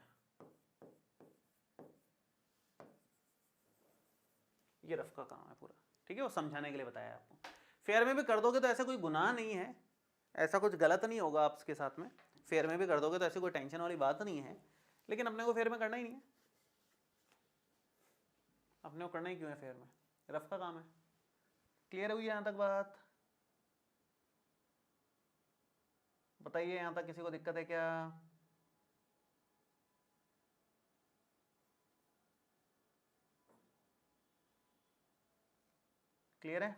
ये रफ का काम है पूरा, ठीक है? वो समझाने के लिए बताया आपको। फेयर में भी कर दोगे तो ऐसा कोई गुनाह नहीं है, ऐसा कुछ गलत नहीं होगा आपके साथ में। फेयर में भी कर दोगे तो ऐसी कोई टेंशन वाली बात नहीं है, लेकिन अपने को फेयर में करना ही नहीं है। अपने को करना ही क्यों है फेयर में? रफ का काम है। क्लियर हुई यहां तक बात? बताइए यहां तक किसी को दिक्कत है क्या? क्लियर है?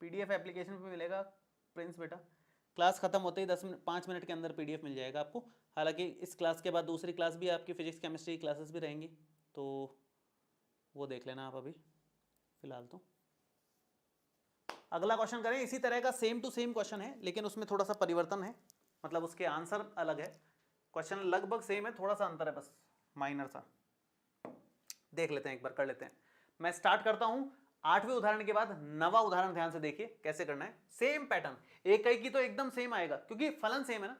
पीडीएफ एप्लीकेशन पे मिलेगा प्रिंस बेटा। क्लास खत्म होते ही 5 मिनट के अंदर पीडीएफ मिल जाएगा आपको। हालांकि इस क्लास के बाद दूसरी क्लास भी आपकी फिजिक्स केमिस्ट्री क्लासेस भी रहेंगी, तो वो देख लेना आप अभी फिलहाल। तो अगला क्वेश्चन करें। इसी तरह का सेम टू सेम क्वेश्चन है, लेकिन उसमें थोड़ा सा परिवर्तन है, मतलब उसके आंसर अलग है। क्वेश्चन लगभग सेम है, थोड़ा सा अंतर है बस, माइनर सा। देख लेते हैं, एक बार कर लेते हैं। मैं स्टार्ट करता हूं 8वें उदाहरण के बाद 9वां उदाहरण ध्यान से देखिए कैसे करना है। सेम पैटर्न, एक की तो एकदम सेम आएगा क्योंकि फलन सेम है ना,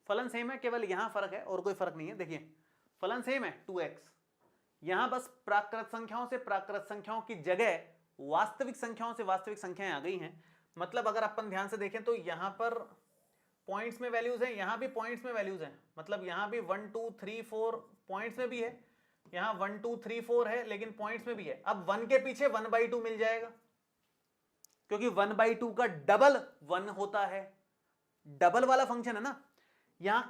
फलन सेम है, केवल यहां फर्क है और कोई फर्क नहीं है। देखिए फलन सेम है 2x, यहां बस प्राकृत संख्याओं से प्राकृत संख्याओं की जगह वास्तविक संख्याओं से वास्तविक संख्याएं आ गई हैं। मतलब अगर अपन ध्यान से देखें तो यहां पर पॉइंट्स में वैल्यूज हैं, यहां भी पॉइंट्स में वैल्यूज हैं, मतलब यहां भी 1 2 3 4 पॉइंट्स में भी है, यहां 1 2 3 4 है लेकिन पॉइंट्स में भी है। अब 1 के पीछे 1/2 मिल जाएगा, क्योंकि 1/2 का डबल 1 होता है, डबल वाला फंक्शन है ना। यहां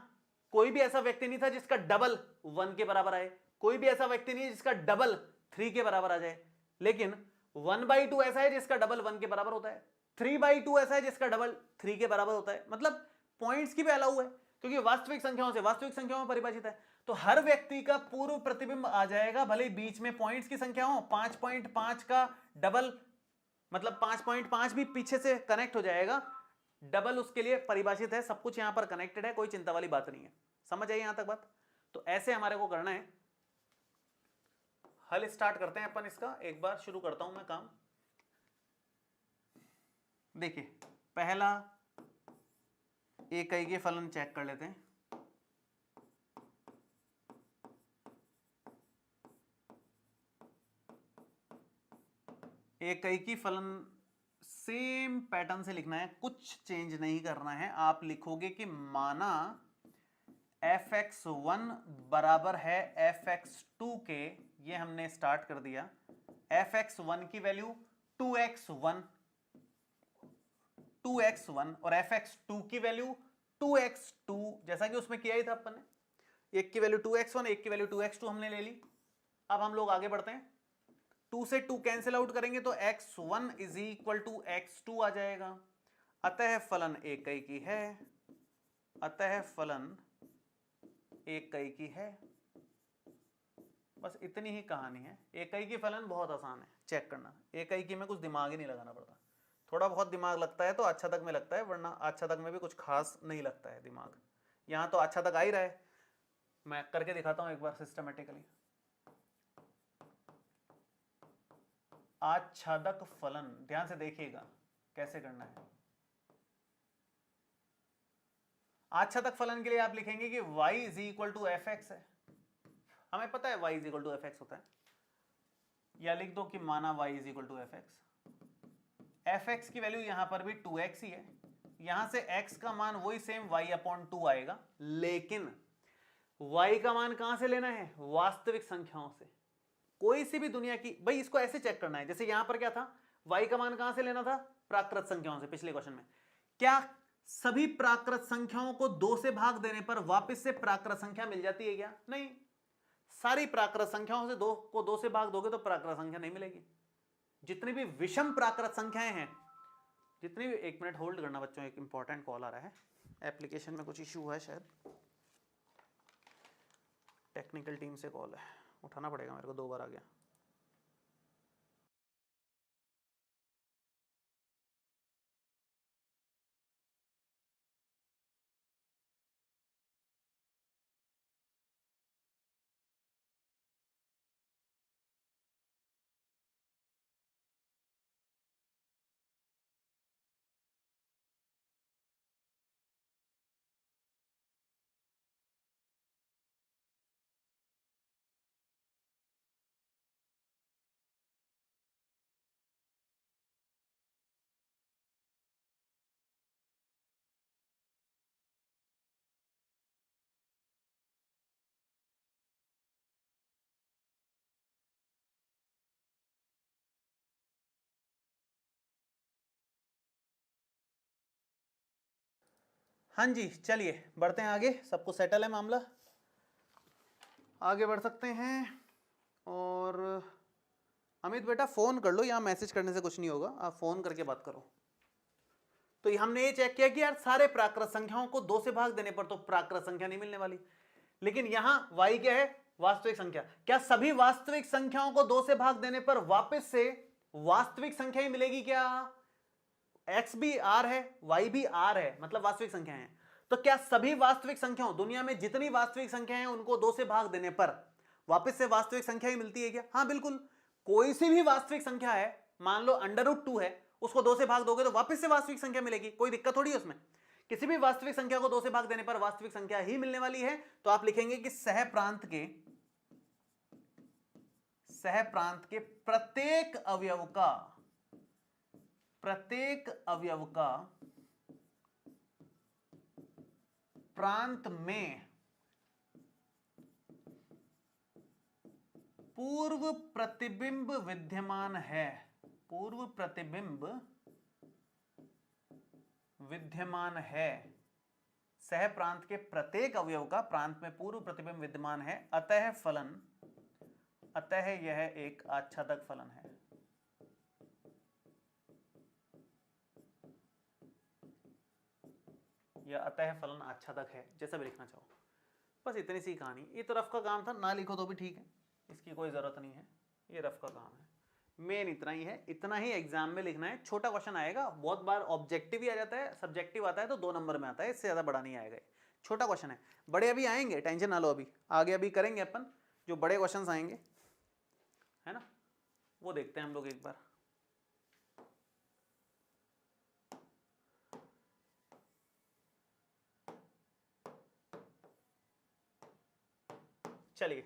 कोई भी ऐसा व्यक्ति नहीं था जिसका डबल 1 के बराबर आए, कोई भी ऐसा व्यक्ति नहीं है जिसका डबल 3 के बराबर आ जाए, लेकिन 1/2 ऐसा है जिसका डबल 1 के बराबर होता है, 3/2 ऐसा है जिसका डबल 3 के बराबर होता है, मतलब पॉइंट्स की भी अलाउ है, क्योंकि वास्तविक संख्याओं से वास्तविक संख्याओं में परिभाषित है। तो हर व्यक्ति का पूर्व प्रतिबिंब आ जाएगा, भले बीच में पॉइंट्स की संख्या हो, 5.5 का डबल मतलब 5.5 भी पीछे से कनेक्ट हो जाएगा, डबल उसके लिए परिभाषित है, सब कुछ यहां पर कनेक्टेड है, कोई चिंता वाली बात नहीं है। समझ आई यहां तक बात? तो ऐसे हमारे को करना है। हल स्टार्ट करते हैं अपन इसका, एक बार शुरू करता हूं मैं काम। देखिए पहला इकाई के फलन चेक कर लेते हैं। इकाई की फलन सेम पैटर्न से लिखना है, कुछ चेंज नहीं करना है। आप लिखोगे कि माना fx1 बराबर है fx2 के, ये हमने स्टार्ट कर दिया। fx1 की वैल्यू 2x1 और fx2 की वैल्यू 2x2, जैसा कि उसमें किया ही था अपन ने। एक की वैल्यू 2x1, एक की वैल्यू 2x2 हमने ले ली। अब हम लोग आगे बढ़ते हैं, 2 से 2 कैंसिल आउट करेंगे तो x1 is equal to x2 आ जाएगा। अतः फलन इकाई की है, अतः फलन इकाई की है। बस इतनी ही कहानी है। इकाई की फलन बहुत आसान है, चेक करना। इकाई की में कुछ दिमाग ही नहीं लगाना पड़ता, थोड़ा बहुत दिमाग लगता है तो अच्छा तक में लगता है, वरना अच्छा तक में भी कुछ खास नहीं लगता है दिमाग। यहां तो अच्छा तक आ ही रहा है, मैं करके दिखाता हूं एक बार सिस्टमेटिकली। आच्छादक फलन ध्यान से देखिएगा कैसे करना है। आच्छादक फलन के लिए आप लिखेंगे कि y is equal to F X है, हमें पता है y is equal to F X होता है, या लिख दो कि माना y is equal to F X. F x की वैल्यू यहां पर भी 2x ही है, यहां से x का मान वही सेम y/2 आएगा, लेकिन y का मान कहां से लेना है? वास्तविक संख्याओं से। कोई सी भी दुनिया की, भाई इसको ऐसे चेक करना है, जैसे यहां पर क्या था, y का मान कहां से लेना था? प्राकृत संख्याओं से। पिछले क्वेश्चन में क्या सभी प्राकृत संख्याओं को 2 से भाग देने पर वापस से प्राकृत संख्या मिल जाती है क्या? नहीं, सारी प्राकृत संख्याओं से 2 को 2 से भाग दोगे तो प्राकृत संख्या नहीं मिलेगी। जितनी भी विषम प्राकृत संख्याएं हैं, जितनी भी, एक मिनट होल्ड करना बच्चों, एक इंपॉर्टेंट कॉल आ रहा है, एप्लीकेशन में कुछ इश्यू है शायद, टेक्निकल टीम से कॉल है, उठाना पड़ेगा मेरे को, 2 बार आ गया। हाँ जी, चलिए बढ़ते हैं आगे, सबको सेटल है मामला, आगे बढ़ सकते हैं। और अमित बेटा फोन कर लो, यहाँ मैसेज करने से कुछ नहीं होगा, आप फोन करके बात करो। तो हमने ये चेक किया कि यार सारे प्राकृत संख्याओं को 2 से भाग देने पर तो प्राकृत संख्या नहीं मिलने वाली, लेकिन यहां y क्या है? वास्तविक संख्या। क्या सभी वास्तविक संख्याओं को 2 से भाग देने पर वापस से वास्तविक संख्या ही मिलेगी क्या? x भी r है, y भी r है, मतलब वास्तविक संख्या है। तो क्या सभी वास्तविक संख्याओं, दुनिया में जितनी वास्तविक संख्या है उनको 2 से भाग देने पर वापस से वास्तविक संख्या ही मिलती है क्या? हाँ बिल्कुल, कोई सी भी वास्तविक संख्या है, मान लो √2 है, उसको 2 से भाग दोगे तो वापस से वास्तविक संख्या मिलेगी, कोई दिक्कत थोड़ी है उसमें। किसी भी वास्तविक संख्या को 2 से भाग देने पर वास्तविक संख्या ही मिलने वाली है। तो आप लिखेंगे कि सह प्रांत के प्रत्येक अवयव का प्रांत में पूर्व प्रतिबिंब विद्यमान है, पूर्व प्रतिबिंब विद्यमान है, सह प्रांत के प्रत्येक अवयव का प्रांत में पूर्व प्रतिबिंब विद्यमान है, अतः फलन, अतः यह एक आच्छादक फलन है। या अतः फलन आच्छादक है, जैसा भी लिखना चाहो। बस इतनी सी कहानी। ये तो रफ का काम था, ना लिखो तो भी ठीक है, इसकी कोई जरूरत नहीं है, ये रफ का काम है। मेन इतना ही है, इतना ही एग्जाम में लिखना है। छोटा क्वेश्चन आएगा, बहुत बार ऑब्जेक्टिव ही आ जाता है, सब्जेक्टिव आता है तो 2 नंबर में आता है, इससे ज्यादा बड़ा नहीं आएगा। छोटा क्वेश्चन है, बड़े अभी आएंगे, टेंशन ना लो, अभी आगे अभी करेंगे अपन, जो बड़े क्वेश्चन आएंगे है ना, वो देखते हैं हम लोग एक बार। चलिए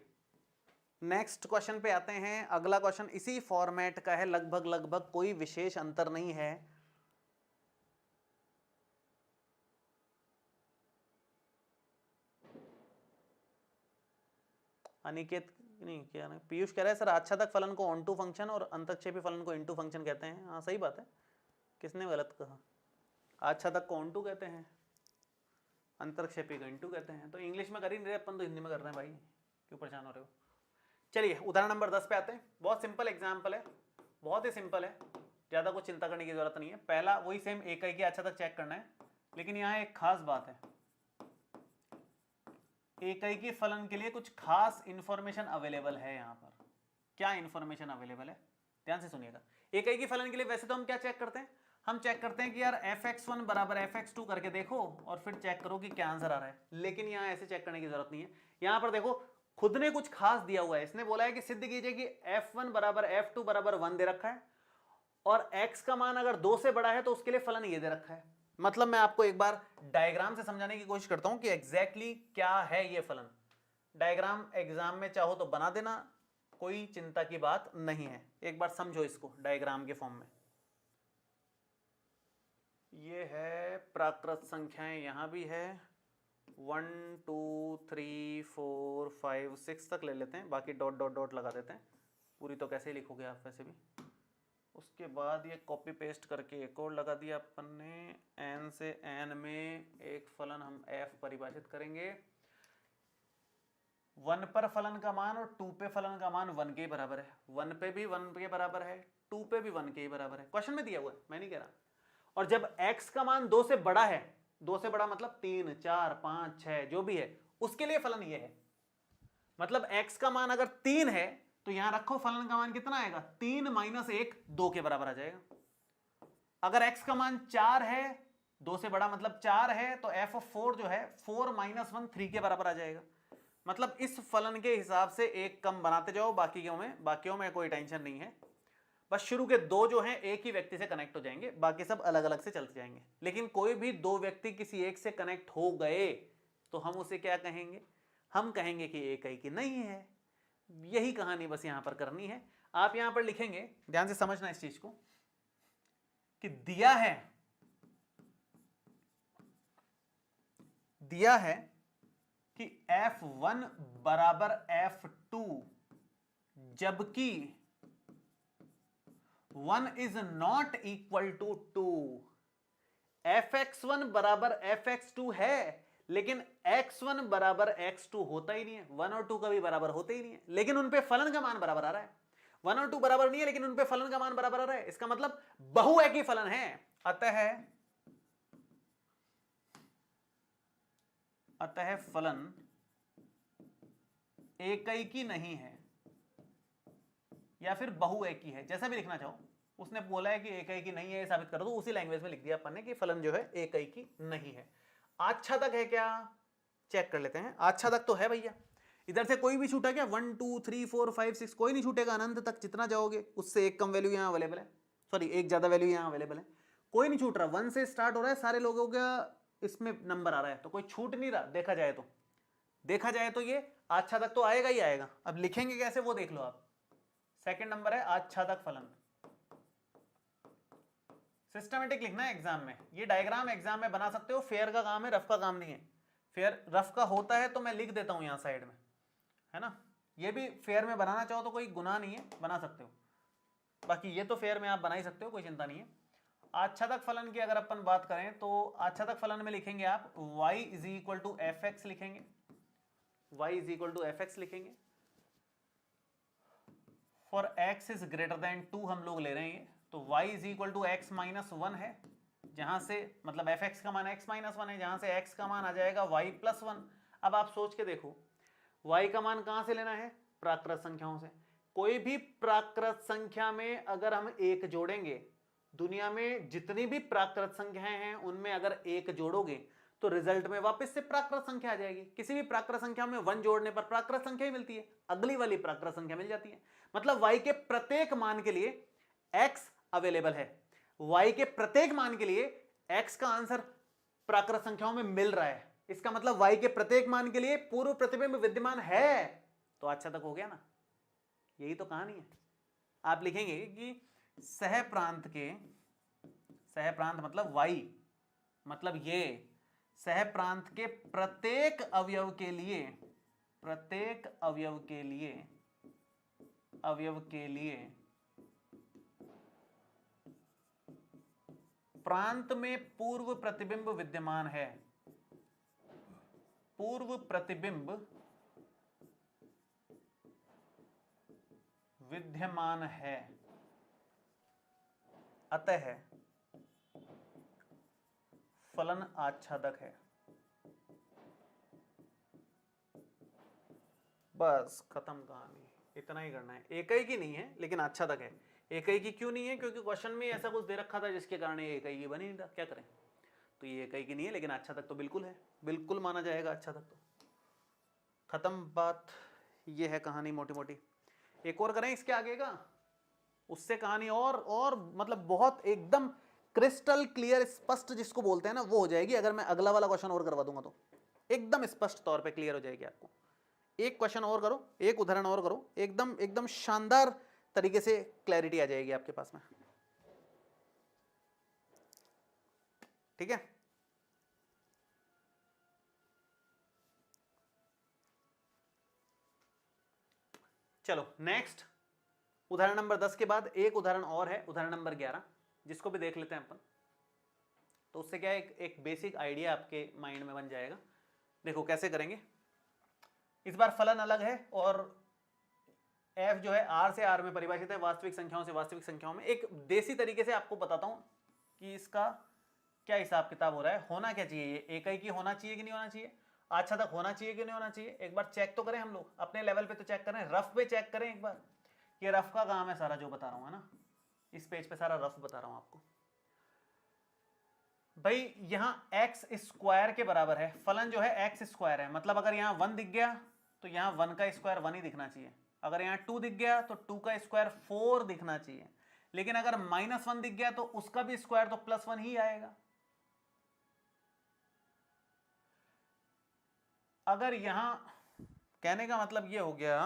नेक्स्ट क्वेश्चन पे आते हैं। अगला क्वेश्चन इसी फॉर्मेट का है, लगभग लगभग कोई विशेष अंतर नहीं है। अनिकेत नहीं, क्या नहीं, पीयूष कह रहा है सर आच्छादक फलन को ऑन टू फंक्शन और अंतक्षेपी फलन को इनटू फंक्शन कहते हैं। हाँ सही बात है, किसने गलत कहा? आच्छादक को ऑन टू कहते हैं, अंतरक्षेपी को इनटू कहते हैं। तो इंग्लिश में कर ही नहीं रहे अपन, तो हिंदी में कर रहे हैं भाई, क्यों परेशान हो रहे हो? चलिए उदाहरण नंबर 10 पे आते हैं। बहुत सिंपल एग्जाम्पल है, बहुत ही सिंपल है, ज्यादा कुछ चिंता करने की जरूरत नहीं है। पहला वही सेम इकाई की आच्छादक चेक करना है, लेकिन यहाँ एक खास बात है, एकैकी फलन के लिए कुछ खास इंफॉर्मेशन अवेलेबल है। यहाँ पर क्या इंफॉर्मेशन अवेलेबल है, ध्यान से सुनिएगा। एकैकी फलन के लिए वैसे तो हम क्या चेक करते हैं, हम चेक करते हैं कि यार fx1 बराबर fx2 करके देखो और फिर चेक करो कि क्या आंसर आ रहा है। लेकिन यहाँ ऐसे चेक करने की जरूरत नहीं है। यहाँ पर देखो खुद ने कुछ खास दिया हुआ है, इसने बोला है कि सिद्ध कीजिए कि f1 बराबर f2 बराबर 1 दे रखा है और x का मान अगर 2 से बड़ा है तो उसके लिए फलन ये दे रखा है। मतलब मैं आपको एक बार डायग्राम से समझाने की कोशिश करता हूं कि एग्जैक्टली क्या है ये फलन। डायग्राम एग्जाम में चाहो तो बना देना, कोई चिंता की बात नहीं है। एक बार समझो इसको डायग्राम के फॉर्म में। ये है प्राकृत संख्याएं, यहां भी है 1 2 3 4 5 6 तक ले लेते हैं, बाकी डॉट डॉट डॉट लगा देते हैं। पूरी तो कैसे लिखोगे आप वैसे भी। उसके बाद ये कॉपी पेस्ट करके एक और लगा दिया अपन ने, n से n में एक फलन हम f परिभाषित करेंगे। 1 पर फलन का मान और 2 पे फलन का मान 1 के बराबर है। 1 पे भी 1 के बराबर है, 2 पे भी 1 के बराबर है, क्वेश्चन में दिया हुआ है, मैं नहीं कह रहा। और जब x का मान 2 से बड़ा है, 2 से बड़ा मतलब 3 4 5 6 जो भी है, उसके लिए फलन ये है। मतलब x का मान अगर 3 है तो यहां रखो फलन का मान कितना आएगा, 3 माइनस 1 2 के बराबर आ जाएगा। अगर x का मान 4 है, 2 से बड़ा मतलब 4 है, तो f ऑफ 4 जो है 4 माइनस 1 3 के बराबर आ जाएगा। मतलब इस फलन के हिसाब से एक कम बनाते जाओ, बाकियों में कोई टेंशन नहीं है। बस शुरू के 2 जो हैं एक ही व्यक्ति से कनेक्ट हो जाएंगे, बाकी सब अलग अलग से चलते जाएंगे। लेकिन कोई भी 2 व्यक्ति किसी एक से कनेक्ट हो गए तो हम उसे क्या कहेंगे, हम कहेंगे कि एकैकी नहीं है। यही कहानी बस यहां पर करनी है। आप यहां पर लिखेंगे, ध्यान से समझना इस चीज को, कि दिया है कि f1 बराबर f2 जबकि 1 is not equal to 2। fx1 बराबर fx2 है, लेकिन x1 बराबर x2 होता ही नहीं है। 1 और 2 का भी बराबर होते ही नहीं है, लेकिन उन पे फलन का मान बराबर आ रहा है। 1 और 2 बराबर नहीं है, लेकिन उन पे फलन का मान बराबर आ रहा है। इसका मतलब बहुएकी फलन है। अतः फलन एकैकी नहीं है या फिर बहुएकी है, जैसा भी लिखना चाहो। उसने बोला है कि एकैकी नहीं है, साबित कर दो, उसी लैंग्वेज में लिख दिया अपन ने कि फलन जो है एकैकी नहीं है। आच्छादक है क्या, चेक कर लेते हैं। आच्छादक तो है भैया, इधर से कोई भी छूटा क्या, 1 2 3 4 5 6 कोई नहीं छूटेगा, अनंत तक जितना जाओगे उससे एक कम वैल्यू यहां अवेलेबल है, सॉरी एक ज्यादा वैल्यू यहां अवेलेबल है। कोई नहीं छूट रहा, 1 से स्टार्ट हो रहा है, सारे लोगों का इसमें नंबर आ रहा है, तो कोई छूट नहीं रहा। देखा जाए तो ये आच्छादक तो आएगा ही आएगा। अब लिखेंगे कैसे वो देख लो आप। सेकंड नंबर है आच्छादक फलन। सिस्टमेटिक लिखना है एग्जाम में। ये डायग्राम एग्जाम में बना सकते हो, फेयर का काम है, रफ का काम नहीं है। फेयर रफ का होता है तो मैं लिख देता हूं यहां साइड में, है ना। ये भी फेयर में बनाना चाहो तो कोई गुनाह नहीं है, बना सकते हो। बाकी ये तो फेयर में आप बना ही सकते हो, कोई चिंता नहीं है। आच्छादक फलन की अगर अपन बात करें तो आच्छादक फलन में लिखेंगे आप y is equal to F x लिखेंगे, y is equal to F x लिखेंगे। For x is greater than 2 हम लोग ले रहे हैं, तो y is equal to x minus 1 है, जहां से मतलब एफ एक्स का मान x माइनस 1 है, जहां से x का मान आ जाएगा y प्लस 1। अब आप सोच के देखो y का मान कहां से लेना है, प्राकृत संख्याओं से। कोई भी प्राकृत संख्या में अगर हम एक जोड़ेंगे, दुनिया में जितनी भी प्राकृत संख्याएं हैं उनमें अगर एक जोड़ोगे तो रिजल्ट में वापस से प्राकृत संख्या आ जाएगी। किसी भी प्राकृत संख्या में 1 जोड़ने पर प्राकृत संख्या ही मिलती है, अगली वाली प्राकृत संख्या मिल जाती है। मतलब y के प्रत्येक मान के लिए x अवेलेबल है, y के प्रत्येक मान के लिए x का आंसर प्राकृत संख्याओं में मिल रहा है। इसका मतलब y के प्रत्येक मान के लिए पूर्व प्रतिबिंब विद्यमान है, तो अच्छा तक हो गया ना। यही तो कहानी है। आप लिखेंगे कि सह प्रांत मतलब y, मतलब ये सह प्रांत के प्रत्येक अवयव के लिए प्रांत में पूर्व प्रतिबिंब विद्यमान है, पूर्व प्रतिबिंब विद्यमान है, अतः फलन आच्छादक है। बस खत्म कहानी, इतना ही करना है। एकई की नहीं है लेकिन आच्छादक है। एकई की क्यों नहीं है, क्योंकि क्वेश्चन में ऐसा कुछ दे रखा था जिसके कारण ये एकई की बनी नहीं था, क्या करें। तो ये एकई की नहीं है लेकिन आच्छादक तो बिल्कुल है, बिल्कुल माना जाएगा आच्छादक। तो खत्म बात, ये है कहानी मोटी मोटी। एक और करें इसके आगे का, उससे कहानी और मतलब बहुत एकदम क्रिस्टल क्लियर स्पष्ट जिसको बोलते हैं ना वो हो जाएगी। अगर मैं अगला वाला क्वेश्चन और करवा दूंगा तो एकदम स्पष्ट तौर पे क्लियर हो जाएगी आपको। एक क्वेश्चन और करो, एक उदाहरण और करो, एकदम एकदम शानदार तरीके से क्लैरिटी आ जाएगी आपके पास में, ठीक है। चलो नेक्स्ट, उदाहरण नंबर 10 के बाद एक उदाहरण और है, उदाहरण नंबर 11, जिसको भी देख लेते हैं अपन। तो उससे क्या है, एक बेसिक आइडिया आपके माइंड में बन जाएगा। देखो कैसे करेंगे। इस बार फलन अलग है और f जो है r से r में परिभाषित है, वास्तविक संख्याओं से वास्तविक संख्याओं में। एक देसी तरीके से आपको बताता हूं कि इसका क्या हिसाब किताब हो रहा है। होना क्या चाहिए, ये एकई की होना चाहिए कि नहीं होना चाहिए, आच्छादक होना चाहिए कि नहीं होना चाहिए। एक बार चेक तो करें हम लोग, अपने लेवल पे तो चेक करें, रफ पे चेक करें एक बार। ये रफ का काम है सारा जो बता रहा हूं, है ना। इस पेज पे सारा रफ बता रहा हूं आपको। भाई यहां एक्स स्क्वायर के बराबर है, फलन जो है एक्स स्क्वायर है। मतलब अगर यहां 1 दिख गया तो यहां 1 का स्क्वायर 1 ही दिखना चाहिए। अगर यहां 2 दिख गया तो 2 का स्क्वायर 4 दिखना चाहिए। लेकिन अगर -1 दिख गया तो उसका भी स्क्वायर तो +1 ही आएगा। अगर यहां कहने का मतलब ये हो गया,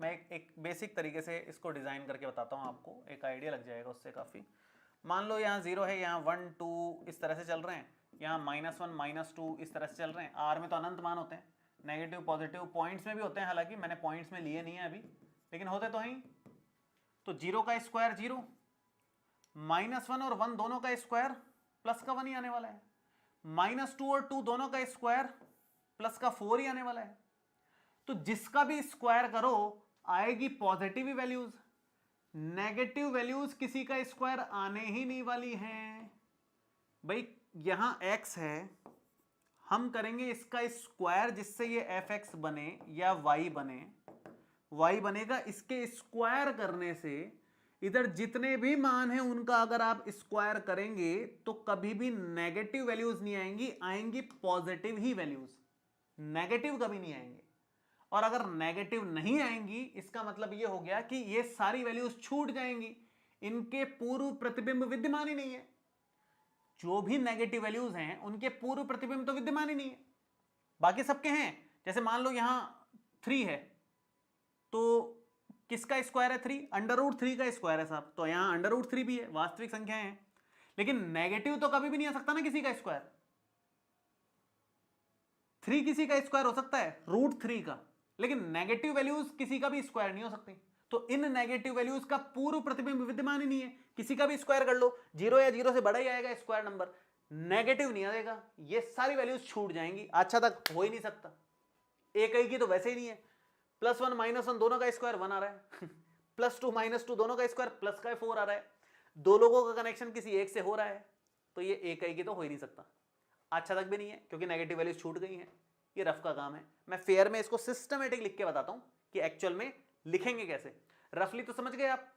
मैं एक बेसिक तरीके से इसको डिजाइन करके बताता हूं आपको, एक आइडिया लग जाएगा उससे काफी। मान लो यहाँ 0 है, यहाँ 1 2 इस तरह से चल रहे हैं, यहाँ -1 -2 इस तरह से चल रहे हैं। आर में तो अनंत मान होते हैं, नेगेटिव पॉजिटिव पॉइंट्स में भी होते हैं, हालांकि मैंने पॉइंट्स में लिए नहीं है अभी, लेकिन होते तो हैं। तो 0 का स्क्वायर 0, -1 और 1 दोनों का स्क्वायर प्लस का 1 ही आने वाला है, -2 और 2 दोनों का स्क्वायर प्लस का 4 ही आने वाला है। तो जिसका भी स्क्वायर करो आएगी पॉजिटिव वैल्यूज, नेगेटिव वैल्यूज किसी का स्क्वायर आने ही नहीं वाली हैं। भाई यहां x है, हम करेंगे इसका स्क्वायर जिससे ये fx बने या y बने। y बनेगा, इसके स्क्वायर करने से इधर जितने भी मान हैं उनका अगर आप स्क्वायर करेंगे तो कभी भी नेगेटिव वैल्यूज नहीं आएंगी, आएंगी पॉजिटिव ही वैल्यूज, नेगेटिव कभी नहीं आएंगे। और अगर नेगेटिव नहीं आएंगी इसका मतलब ये हो गया कि ये सारी वैल्यूज छूट जाएंगी, इनके पूर्व प्रतिबिंब विद्यमान ही नहीं है। जो भी नेगेटिव वैल्यूज हैं उनके पूर्व प्रतिबिंब तो विद्यमान ही नहीं है, बाकी सबके हैं। जैसे मान लो यहां 3 है तो किसका स्क्वायर है 3, √3 का स्क्वायर है साहब, तो यहां √3 भी है, वास्तविक संख्या है। लेकिन नेगेटिव तो कभी भी नहीं आ सकता ना किसी का स्क्वायर। 3 किसी का स्क्वायर हो सकता है, √3 का, लेकिन नेगेटिव वैल्यूज किसी का भी स्क्वायर नहीं हो सकती। तो इन नेगेटिव वैल्यूज का पूर्व प्रतिबिंब विद्यमान ही नहीं है, किसी का भी स्क्वायर कर लो, 0 या 0 से बड़ा ही आएगा स्क्वायर नंबर, नेगेटिव नहीं आएगा, ये सारी वैल्यूज छूट जाएंगी, अच्छा तक हो ही नहीं सकता। एक ही की तो वैसे ही नहीं है, +1 -1 दोनों का स्क्वायर 1 आ रहा है +2 -2 दोनों का स्क्वायर प्लस का 4 आ रहा है, दो लोगों का कनेक्शन किसी एक से हो रहा है, तो ये एक ही की तो हो ही नहीं सकता, अच्छा तक भी नहीं है क्योंकि नेगेटिव वैल्यूज छूट गई हैं। ये रफ का काम है, मैं फेयर में इसको सिस्टमेटिक लिख के बताता हूं कि एक्चुअल में लिखेंगे कैसे। रफली तो समझ गए आप,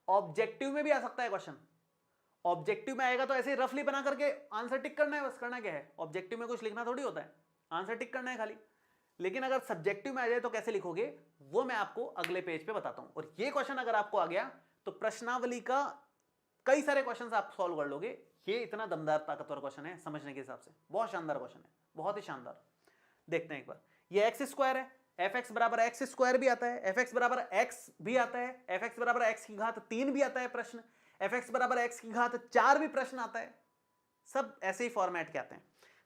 ऑब्जेक्टिव में भी आ सकता है क्वेश्चन, ऑब्जेक्टिव में आएगा तो ऐसे रफली बना करके आंसर टिक करना है, बस करना क्या है, ऑब्जेक्टिव में कुछ लिखना थोड़ी होता है, आंसर टिक करना है खाली। लेकिन अगर सब्जेक्टिव में आ जाए तो कैसे लिखोगे वो मैं आपको अगले पेज पे बताता हूं। और ये क्वेश्चन अगर आपको आ गया तो प्रश्नावली का कई सारे क्वेश्चन आप सॉल्व कर लोगे। ये इतना दमदार ताकतवर क्वेश्चन है समझने के हिसाब से, बहुत शानदार क्वेश्चन है, बहुत ही शानदार। देखते हैं एक बार, ये x² है, fx बराबर x² भी आता है, fx बराबर x भी आता है, fx बराबर x³ भी आता है प्रश्न, fx बराबर x4 भी प्रश्न आता है, सब ऐसे ही फॉर्मेट के आते हैं।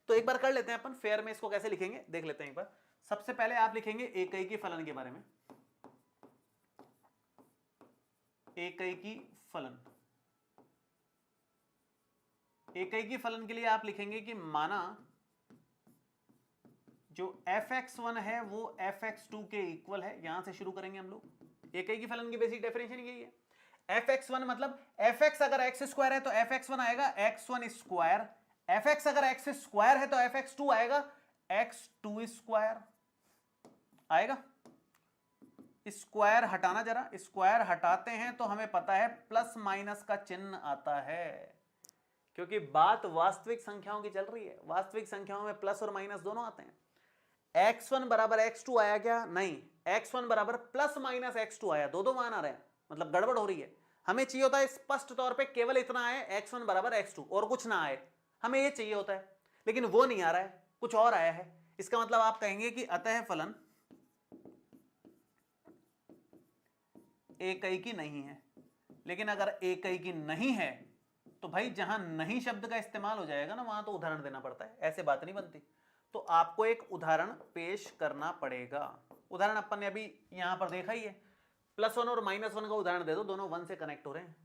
तो एक बार कर लेते हैं अपन फेयर में इसको कैसे लिखेंगे, देख लेते हैं एक बार। सबसे पहले आप लिखेंगे एकैकी फलन के बारे में, एकैकी फलन। एकैकी फलन के लिए आप लिखेंगे कि माना जो fx1 है वो fx2 के इक्वल है, यहां से शुरू करेंगे हम लोग। एकैकी फलन की बेसिक डेफिनेशन यही है, fx1 मतलब fx अगर x² है तो fx1 आएगा x1², fx अगर x² है तो fx2 आएगा x2² आएगा। स्क्वायर हटाना, जरा स्क्वायर हटाते हैं तो हमें पता है प्लस माइनस का चिन्ह आता है, क्योंकि बात वास्तविक संख्याओं की चल रही है, वास्तविक संख्याओं में प्लस और माइनस दोनों आते हैं। x1 बराबर x2 आया क्या, नहीं, x1 बराबर प्लस माइनस x2 आया, दो मान आ रहे हैं, मतलब गड़बड़ हो रही है। हमें चाहिए होता है स्पष्ट तौर पे केवल इतना आए x1 बराबर x2 और कुछ ना आए, हमें ये चाहिए होता है, लेकिन वो नहीं आ रहा है, कुछ और आया है। इसका मतलब आप कहेंगे कि अतः फलन एकैकी नहीं है। लेकिन अगर एकैकी नहीं है तो भाई जहां नहीं शब्द का इस्तेमाल हो जाएगा ना वहां तो उदाहरण देना पड़ता है, ऐसे बात नहीं बनती। तो आपको एक उदाहरण पेश करना पड़ेगा। उदाहरण अपन ने अभी यहां पर देखा ही है, +1 और -1 का उदाहरण दे दो, दोनों 1 से कनेक्ट हो रहे हैं।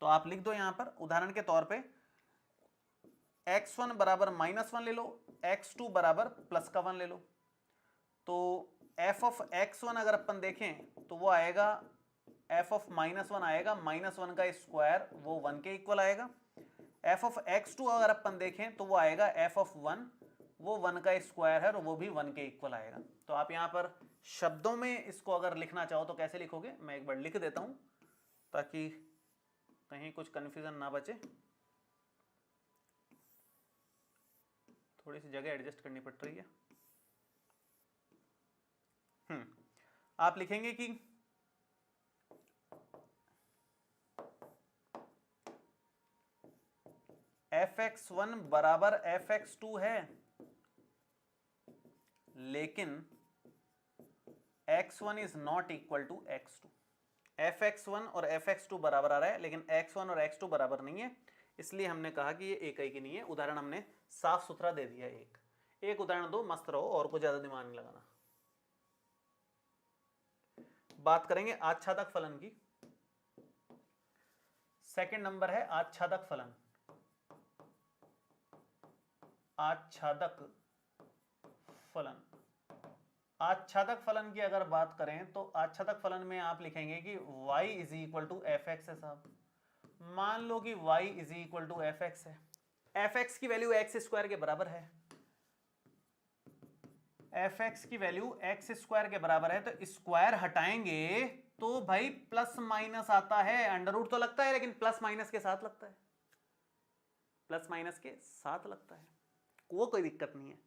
तो आप लिख दो यहां पर उदाहरण के तौर पे x1 बराबर -1 ले लो, x2 बराबर +1 ले लो। तो f ऑफ x1 अगर अपन देखें तो वो आएगा f ऑफ -1 आएगा, -1 का स्क्वायर वो 1 के इक्वल आएगा। f ऑफ x2 अगर अपन देखें तो वो आएगा f ऑफ 1, वो 1 का स्क्वायर है और वो भी 1 के इक्वल आएगा। तो आप यहाँ पर शब्दों में इसको अगर लिखना चाहो तो कैसे लिखोगे, मैं एक बार लिख देता हूँ ताकि कहीं कुछ कंफ्यूजन ना बचे। थोड़ी सी जगह एडजस्ट करनी पड़ रही है। आप लिखेंगे कि fx1 बराबर fx2 है, लेकिन x1 is not equal to x2। fx1 और fx2 बराबर आ रहा है, लेकिन x1 और x2 बराबर नहीं है, इसलिए हमने कहा कि ये एकैकी नहीं है। उदाहरण हमने साफ सुथरा दे दिया, एक उदाहरण दो, मस्त रहो और कुछ ज्यादा दिमाग नहीं लगाना। बात करेंगे आच्छादक फलन की। सेकंड नंबर है आच्छादक फलन। आच्छादक फलन, आच्छादक फलन की अगर बात करें तो आच्छादक फलन में आप लिखेंगे कि y is equal to F X है साहब। मान लो कि y is equal to F X F, एफ एक्स की वैल्यू x² के बराबर है, एफ एक्स की वैल्यू x² के बराबर है, तो स्क्वायर हटाएंगे तो भाई प्लस माइनस आता है, अंडर रूट तो लगता है लेकिन प्लस माइनस के साथ लगता है, प्लस माइनस के साथ लगता है, वो कोई दिक्कत नहीं है।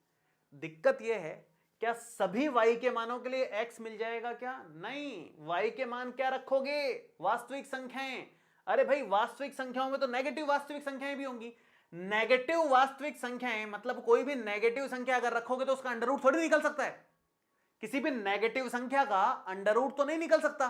दिक्कत यह है क्या सभी y के मानों के लिए x मिल जाएगा क्या, नहीं, y के मान क्या रखोगे, वास्तविक संख्याएं। अरे भाई वास्तविक संख्याओं में तो नेगेटिव वास्तविक संख्याएं भी होंगी, नेगेटिव वास्तविक संख्याएं मतलब कोई भी नेगेटिव संख्या अगर रखोगे तो उसका अंडर रूट थोड़ी निकल सकता है, किसी भी नेगेटिव संख्या का अंडर रूट तो नहीं निकल सकता।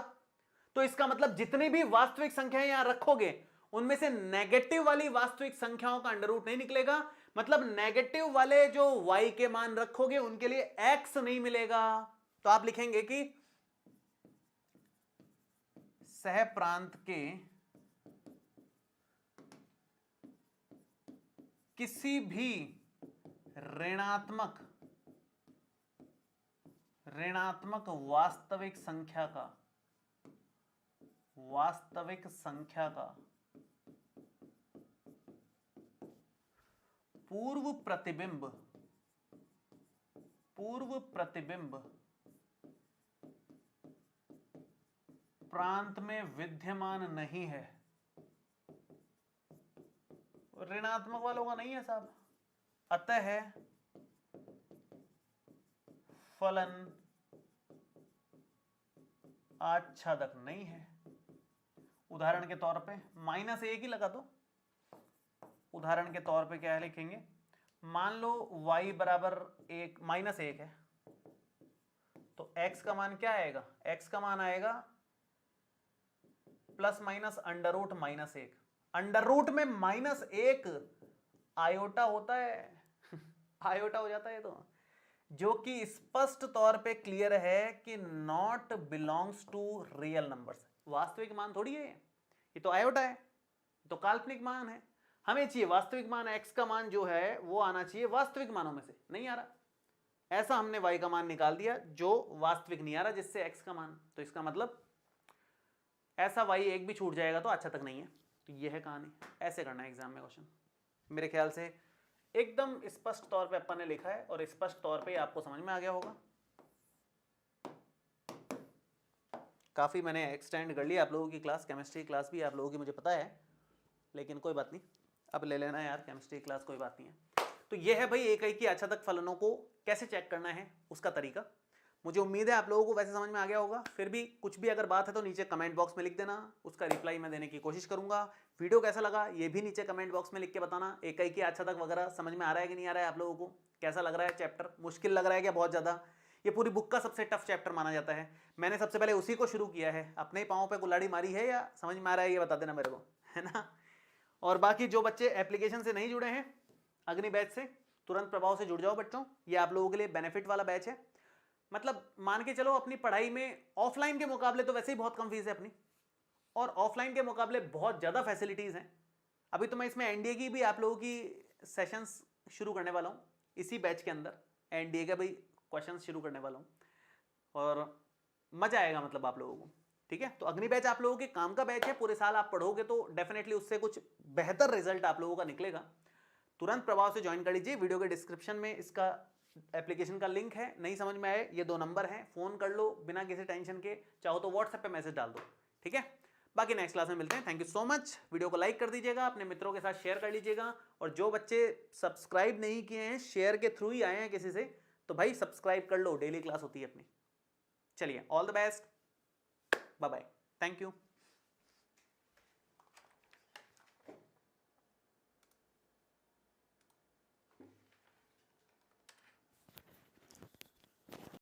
तो इसका मतलब जितनी भी वास्तविक संख्याएं यहां रखोगे उनमें से नेगेटिव वाली वास्तविक संख्याओं का अंडर रूट नहीं निकलेगा, मतलब नेगेटिव वाले जो y के मान रखोगे उनके लिए x नहीं मिलेगा, तो आप लिखेंगे कि सह प्रांत के किसी भी ऋणात्मक वास्तविक संख्या का पूर्व प्रतिबिंब प्रांत में विद्यमान नहीं है। ऋणात्मक वालों का नहीं है साहब, अतः फलन आच्छादक नहीं है। उदाहरण के तौर पे -1 ही लगा दो। उदाहरण के तौर पे क्या लिखेंगे, मान लो y बराबर -1 है, तो x का मान क्या आएगा, x का मान आएगा plus minus under root -1। Under root में -1 आयोटा होता है आयोटा हो जाता है, तो जो कि स्पष्ट तौर पे क्लियर है कि not belongs to real numbers. वास्तविक मान थोड़ी है ये तो आयोटा है, तो काल्पनिक मान है। हमें चाहिए वास्तविक मान, x का मान जो है वो आना चाहिए वास्तविक मानों में से, नहीं आ रहा। ऐसा हमने y का मान निकाल दिया जो वास्तविक नहीं आ रहा, जिससे x का मान, तो इसका मतलब ऐसा y एक भी छूट जाएगा तो अच्छा तक नहीं है। तो यह है कहानी, ऐसे करना है एग्जाम में क्वेश्चन। मेरे ख्याल से एकदम स्पष्ट तौर पे अपन ने लिखा है और स्पष्ट तौर पे आपको समझ में आ गया होगा। काफ़ी मैंने एक्सटेंड कर लिया आप लोगों की क्लास, केमिस्ट्री क्लास भी आप लोगों की मुझे पता है, लेकिन कोई बात नहीं, अब ले लेना यार केमिस्ट्री क्लास, कोई बात नहीं है। तो ये है भाई इकाई की आच्छादक फलनों को कैसे चेक करना है उसका तरीका। मुझे उम्मीद है आप लोगों को वैसे समझ में आ गया होगा। फिर भी कुछ भी अगर बात है तो नीचे कमेंट बॉक्स में लिख देना, उसका रिप्लाई मैं देने की कोशिश करूंगा। वीडियो कैसा लगा ये भी नीचे कमेंट बॉक्स में लिख के बताना। इकाई की आच्छादक वगैरह समझ में आ रहा है कि नहीं आ रहा है, आप लोगों को कैसा लग रहा है चैप्टर, मुश्किल लग रहा है क्या बहुत ज़्यादा? ये पूरी बुक का सबसे टफ चैप्टर माना जाता है। मैंने सबसे पहले उसी को शुरू किया है, अपने पाँव पे कुल्हाड़ी मारी है या समझ में आ रहा है ये बता देना मेरे को, है ना। और बाकी जो बच्चे एप्लीकेशन से नहीं जुड़े हैं अग्नि बैच से, तुरंत प्रभाव से जुड़ जाओ बच्चों, ये आप लोगों के लिए बेनिफिट वाला बैच है। मतलब मान के चलो अपनी पढ़ाई में ऑफलाइन के मुकाबले तो वैसे ही बहुत कम फीस है अपनी, और ऑफलाइन के मुकाबले बहुत ज़्यादा फैसिलिटीज़ हैं। अभी तो मैं इसमें एनडीए की भी आप लोगों की सेशंस शुरू करने वाला हूँ इसी बैच के अंदर, एनडीए का भी क्वेश्चन शुरू करने वाला हूँ और मज़ा आएगा मतलब आप लोगों को, ठीक है। तो अग्नि बैच आप लोगों के काम का बैच है, पूरे साल आप पढ़ोगे तो डेफिनेटली उससे कुछ बेहतर रिजल्ट आप लोगों का निकलेगा। तुरंत प्रभाव से ज्वाइन कर लीजिए। वीडियो के डिस्क्रिप्शन में इसका एप्लीकेशन का लिंक है, नहीं समझ में आए ये 2 नंबर हैं, फ़ोन कर लो बिना किसी टेंशन के, चाहो तो व्हाट्सएप पे मैसेज डाल दो, ठीक है। बाकी नेक्स्ट क्लास में मिलते हैं। Thank you so much. Video को लाइक कर दीजिएगा, अपने मित्रों के साथ शेयर कर लीजिएगा, और जो बच्चे सब्सक्राइब नहीं किए हैं, शेयर के थ्रू ही आए हैं किसी से, तो भाई सब्सक्राइब कर लो, डेली क्लास होती है अपनी। चलिए, all the best, bye bye, thank you.